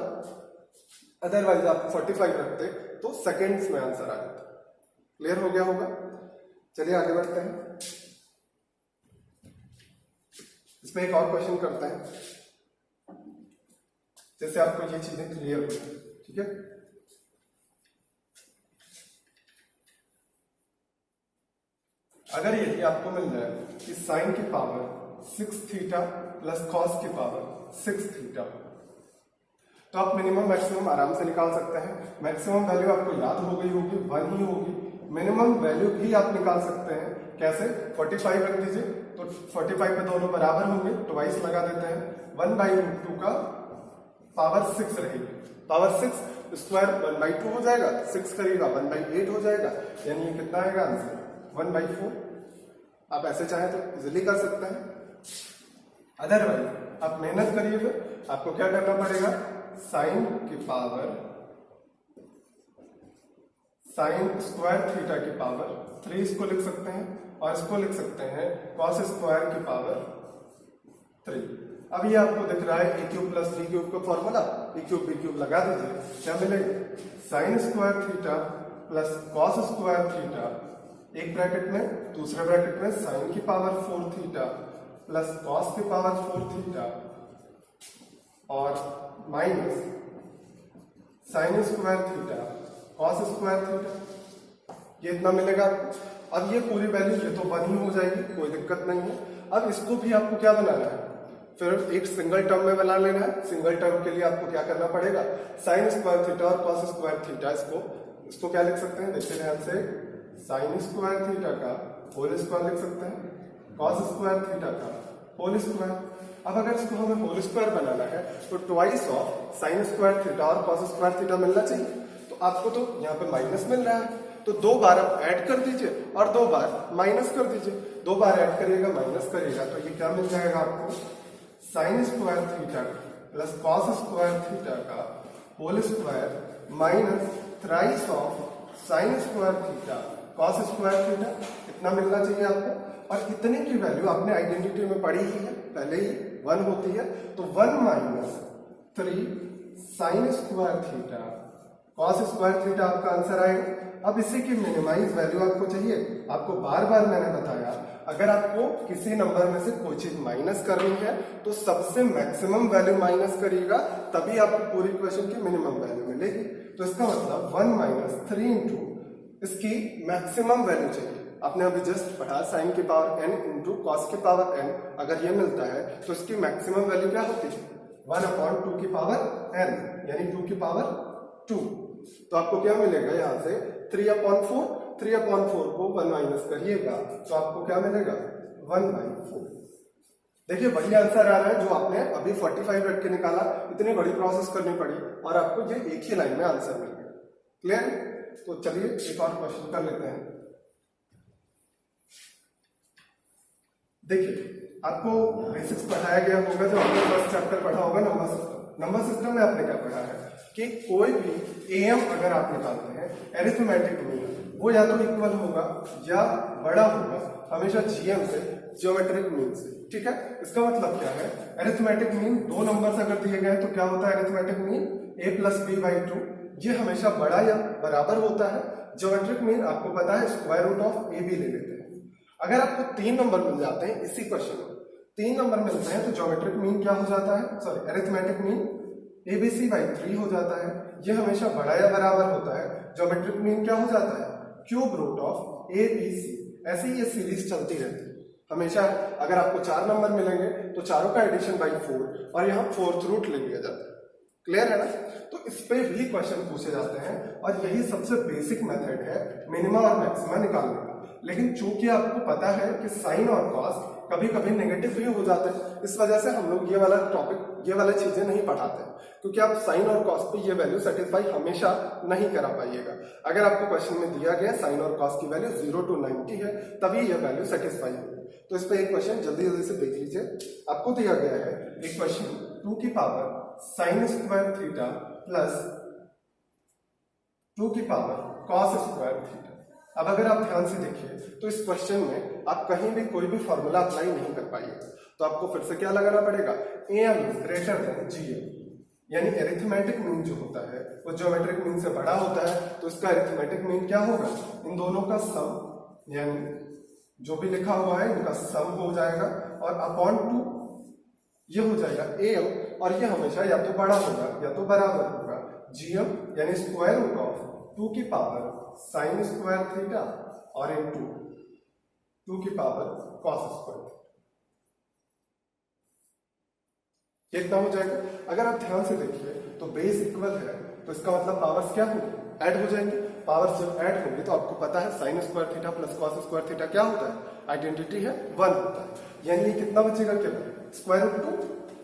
अदरवाइज आप 45 रखते तो सेकेंड्स में आंसर आ जाता। क्लियर हो गया होगा? चलिए आगे बढ़ते हैं। इसमें एक और क्वेश्चन करते हैं जैसे आपको ये चीजें क्लियर हो जाए, ठीक है। अगर यही आपको मिल जाए कि साइन की पावर 6 थीटा प्लस कॉस की पावर 6 थीटा, तो आप मिनिमम मैक्सिमम आराम से निकाल सकते हैं। मैक्सिमम वैल्यू आपको याद हो गई होगी, 1 ही होगी। मिनिमम वैल्यू भी आप निकाल सकते हैं, कैसे, 45 रख दीजिए तो 45 पे दोनों बराबर होंगे, ट्वाइस लगा देते हैं। 1/√2 का पावर 6 रहेगी, पावर 6 स्क्वायर 1/2 हो जाएगा, 6 करेगा 1/8 हो जाएगा, यानी ये कितना आएगा आंसर 1/4। आप ऐसे चाहें तो इजिली कर सकते हैं, अदरवाइज आप मेहनत करिए। फिर आपको क्या करना पड़ेगा, साइन की पावर साइन स्क्वायर थीटा की पावर 3 इसको लिख सकते हैं और इसको लिख सकते हैं कॉस स्क्वायर की पावर 3। अब ये आपको दिख रहा है a³ प्लस b³ का फॉर्मूला, a³ b³ लगा दीजिए, क्या मिलेगा, sign square theta plus cos square theta, एक ब्रैकेट में, दूसरे ब्रैकेट में साइन की पावर 4 थीटा प्लस कॉस की पावर 4 थीटा और minus sign square theta cos square theta, ये इतना मिलेगा आपको। अब ये पूरी वैल्यू ये तो 1 ही हो जाएगी, कोई दिक्कत नहीं है। अब इसको भी आपको क्या बनाना है, फिर एक सिंगल टर्म में बना लेना है। सिंगल टर्म के लिए आपको क्या करना पड़ेगा, साइन स्क्वायर थीटा और कॉस स्क्वायर थीटा, इसको क्या लिख सकते हैं, देखिए ध्यान से, साइन स्क्वायर थीटा का होल स्क्वायर लिख सकते हैं, कॉस स्क्वायर थीटा का होल स्क्वायर। अब अगर इसको हमें होल स्क्वायर बनाना है तो twice of sine square theta और कॉस स्क्वायर थीटा मिलना चाहिए। तो आपको तो यहाँ पे माइनस मिल रहा है, तो 2 बार आप ऐड कर दीजिए और 2 बार माइनस कर दीजिए। 2 बार ऐड करिएगा माइनस करिएगा तो ये क्या मिल जाएगा आपको, sine square theta plus cos square theta का whole square minus thrice of sine square theta cos square theta, इतना मिलना चाहिए आपको। और इतने की वैल्यू आपने आइडेंटिटी में पढ़ी ही है, पहले ही 1 होती है, तो 1 minus 3 sign square theta cos square theta आपका आंसर आएगा। अब इसी की मिनिमाइज वैल्यू आपको चाहिए। आपको बार बार मैंने बताया, अगर आपको किसी नंबर में से कोई चीज माइनस करनी है तो सबसे मैक्सिमम वैल्यू माइनस करिएगा, तभी आपको पूरी क्वेश्चन की मिनिमम वैल्यू मिलेगी। तो इसका मतलब 1 माइनस 3 इंटू इसकी मैक्सिमम वैल्यू चाहिए। आपने अभी जस्ट पढ़ा साइन की पावर n इंटू कॉस की पावर n, अगर ये मिलता है तो इसकी मैक्सिमम वैल्यू क्या होती है? 1/2 की पावर n, यानी 2 की पावर 2। तो आपको क्या मिलेगा यहाँ से 3/4, 3/4 को 1 माइनस करिएगा तो आपको क्या मिलेगा 1/4। देखिए वही आंसर आ रहा है जो आपने अभी 45 रख के निकाला, इतनी बड़ी प्रोसेस करनी पड़ी और आपको ये एक ही लाइन में आंसर मिल गया। क्लियर? तो चलिए एक और क्वेश्चन कर लेते हैं। देखिए आपको बेसिक्स पढ़ाया गया होगा, जो आपने फर्स्ट चैप्टर पढ़ा होगा नंबर सिस्टम। नंबर सिस्टम में आपने क्या पढ़ा है कि कोई भी एम अगर आप निकालते हैं एरिथमेटिक मीन, वो या तो इक्वल होगा या बड़ा होगा हमेशा जीएम से, ज्योमेट्रिक मीन से। ठीक है, इसका मतलब क्या है? एरिथमेटिक मीन दो नंबर्स अगर दिए गए तो क्या होता है एरिथमेटिक मीन a + b/2, ये हमेशा बड़ा या बराबर होता है। ज्योमेट्रिक मीन आपको पता है square root of A B ले लेते हैं। अगर आपको 3 नंबर मिल जाते हैं इसी क्वेश्चन में, 3 नंबर मिलते हैं तो ज्योमेट्रिक मीन क्या हो जाता है, सॉरी एरिथमेटिक मीन abc/3 हो जाता है। ये हमेशा बड़ा या बराबर होता है। ज्योमेट्रिक मीन क्या हो जाता है क्यूब रूट ऑफ abc। ऐसे ही ये सीरीज चलती रहती है हमेशा। अगर आपको 4 नंबर मिलेंगे तो चारों का एडिशन बाई 4 और यहाँ 4th रूट ले लिया जाता है। क्लियर है ना? तो इस पे भी क्वेश्चन पूछे जाते हैं और यही सबसे बेसिक मेथड है मिनिमा और मैक्सिमा निकालने का। लेकिन चूंकि आपको पता है कि साइन और कॉस कभी कभी नेगेटिव भी हो जाते हैं, इस वजह से हम लोग ये वाला टॉपिक, ये वाला चीजें नहीं पढ़ाते हैं, क्योंकि आप साइन और कॉस पे ये वैल्यू सेटिस्फाई हमेशा नहीं करा पाइएगा। अगर आपको क्वेश्चन में दिया गया साइन और कॉस की वैल्यू 0 to 90 है, तभी ये वैल्यू सेटिस्फाई होगी। तो इस पे एक क्वेश्चन जल्दी जल्दी से देख लीजिए। आपको दिया गया है एक क्वेश्चन 2 की power sine square theta plus 2 की पावर कॉस स्क्वायर थीटा। अब अगर आप ध्यान से देखिए तो इस क्वेश्चन में आप कहीं भी कोई भी फॉर्मूला अप्लाई नहीं कर पाइएगा। तो आपको फिर से क्या लगाना पड़ेगा, am ग्रेटर देन gm, यानी एरिथमेटिक मीन जो होता है वो ज्योमेट्रिक मीन से बड़ा होता है। तो इसका एरिथमेटिक मीन क्या होगा, इन दोनों का सम, यानी जो भी लिखा हुआ है इनका सम हो जाएगा और अपॉन 2 ये हो जाएगा am, और ये हमेशा या तो बड़ा होगा या तो बराबर होगा gm, यानी स्क्वायर रूट ऑफ 2 की पावर साइन स्क्वायर थीटा और इनटू 2 की पावर कॉस स्क्वायर थीटा। कितना हो जाएगा? अगर आप ध्यान से देखिए तो बेस इक्वल है, तो इसका मतलब पावर्स क्या होंगे, ऐड हो जाएंगे। पावर्स जब ऐड होंगी तो आपको पता है sign square theta plus cos square theta क्या होता है, आइडेंटिटी है 1 होता है। यानी ये कितना बचेगा, केवल स्क्वायर रूट 2।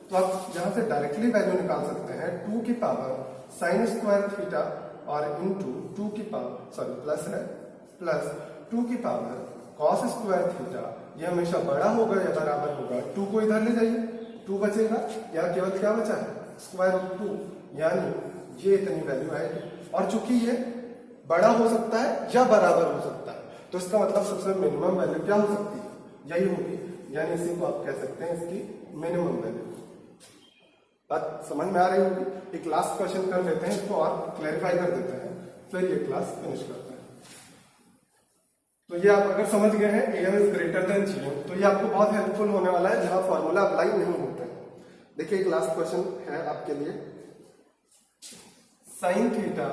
तो आप यहां से डायरेक्टली वैल्यू निकाल सकते हैं 2 की पावर साइन स्क्वायर थीटा और इंटू 2 की पावर, सॉरी प्लस है, प्लस 2 की पावर कॉस स्क्वायर थीटा। ये हमेशा बड़ा होगा या बराबर होगा, 2 को इधर ले जाइए, 2 बचेगा, यहाँ केवल क्या बचा है स्क्वायर रूट 2, यानी ये इतनी वैल्यू आएगी। और चूंकि ये बड़ा हो सकता है या बराबर हो सकता है, तो इसका मतलब सबसे मिनिमम वैल्यू क्या हो सकती है, यही होगी। यानी इसी को आप कह सकते हैं इसकी मिनिमम वैल्यू। बात समझ में आ रही होगी। एक लास्ट क्वेश्चन कर लेते हैं, इसको और क्लैरिफाई कर देते हैं, फिर ये क्लास फिनिश करते हैं। तो ये आप अगर समझ गए हैं am is greater then gm, तो ये आपको बहुत हेल्पफुल होने वाला है जहां फॉर्मूला अप्लाई नहीं होता है। देखिए एक लास्ट क्वेश्चन है आपके लिए, sign theta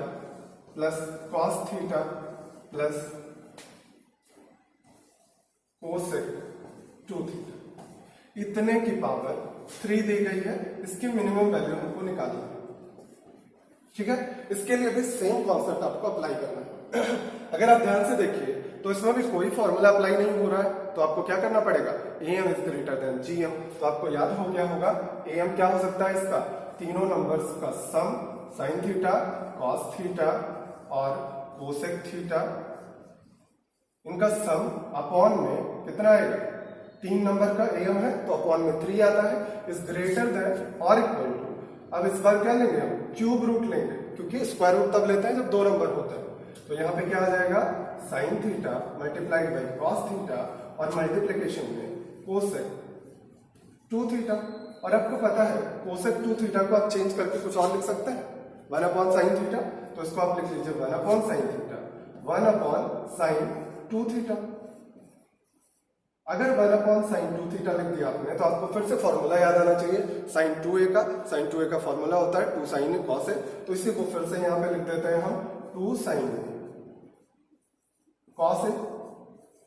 plus cos theta plus cosec 2 theta, इतने की पावर 3 दी गई है। इसकी मिनिमम वैल्यू हमको निकालनी है। ठीक है, इसके लिए भी सेम कॉन्सेप्ट आपको अप्लाई करना है। अगर आप ध्यान से देखिए तो इसमें भी कोई फॉर्मूला अप्लाई नहीं हो रहा है, तो आपको क्या करना पड़ेगा, am is greater then gm। तो आपको याद हो गया होगा am क्या हो सकता है, इसका तीनों नंबर्स का सम, साइन थीटा, कॉस थीटा और कोसेक थीटा, इनका सम अपॉन में कितना आएगा, 3 नंबर का am है तो अपॉन में 3 आता है, इज ग्रेटर देन और इक्वल टू। अब इस बार क्या लेंगे हम, क्यूब रूट लेंगे, क्योंकि स्क्वायर रूट तब लेते हैं जब 2 नंबर होते हैं। तो यहाँ पे क्या आ जाएगा, sine theta multiplied by cos theta और मल्टीप्लीकेशन में कोसेक 2 थीटा। और आपको पता है कोसेक 2 थीटा को आप चेंज करके कुछ और लिख सकते हैं, 1 अपॉन साइन थीटा। तो इसको आप लिख लीजिए 1 upon sine theta, 1 upon sine 2 theta. अगर 1 अपॉन साइन 2 थीटा लिख दिया आपने तो आपको फिर से फॉर्मूला याद आना चाहिए साइन 2a का फॉर्मूला होता है 2 साइन कॉस है। तो इसी को फिर से यहाँ पे लिख देते हैं हम 2 साइन कॉस है,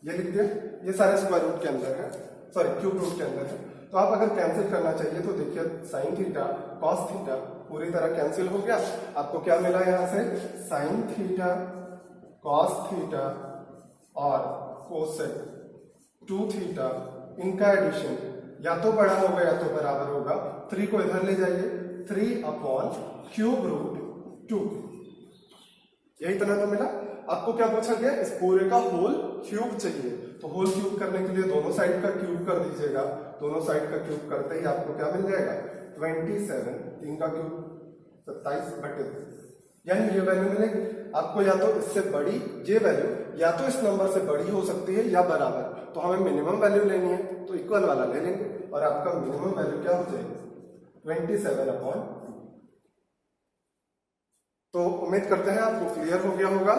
ये लिख दिया। ये सारे स्क्वायर रूट के अंदर है, सॉरी क्यूब रूट के अंदर है। तो आप अगर कैंसिल करना चाहिए तो देखिए साइन थीटा कॉस थीटा पूरी तरह कैंसिल हो गया। आपको क्या मिला यहाँ से, साइन थीटा कॉस थीटा और कोसेक 2 थीटा, इनका एडिशन या तो बड़ा होगा या तो बराबर होगा। 3 को इधर ले जाइए, 3 अपॉन क्यूब रूट 2, यही इतना तो मिला। आपको क्या पूछा गया, इस पूरे का होल क्यूब चाहिए। तो होल क्यूब करने के लिए दोनों साइड का क्यूब कर दीजिएगा। दोनों साइड का क्यूब करते ही आपको क्या मिल जाएगा, 27, 3 का क्यूब 27/2, यानी ये वैल्यू मिलेगी आपको। या तो इससे बड़ी ये वैल्यू या तो इस नंबर से बड़ी हो सकती है या बराबर। तो हमें मिनिमम वैल्यू लेनी है तो इक्वल वाला ले लेंगे और आपका मिनिमम वैल्यू क्या हो जाएगी, 27/2। तो उम्मीद करते हैं आपको क्लियर हो गया होगा।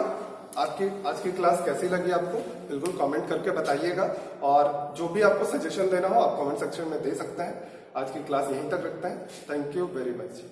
आज की क्लास कैसी लगी आपको बिल्कुल कमेंट करके बताइएगा, और जो भी आपको सजेशन देना हो आप कमेंट सेक्शन में दे सकते हैं। आज की क्लास यहीं तक रखते हैं। Thank you very much.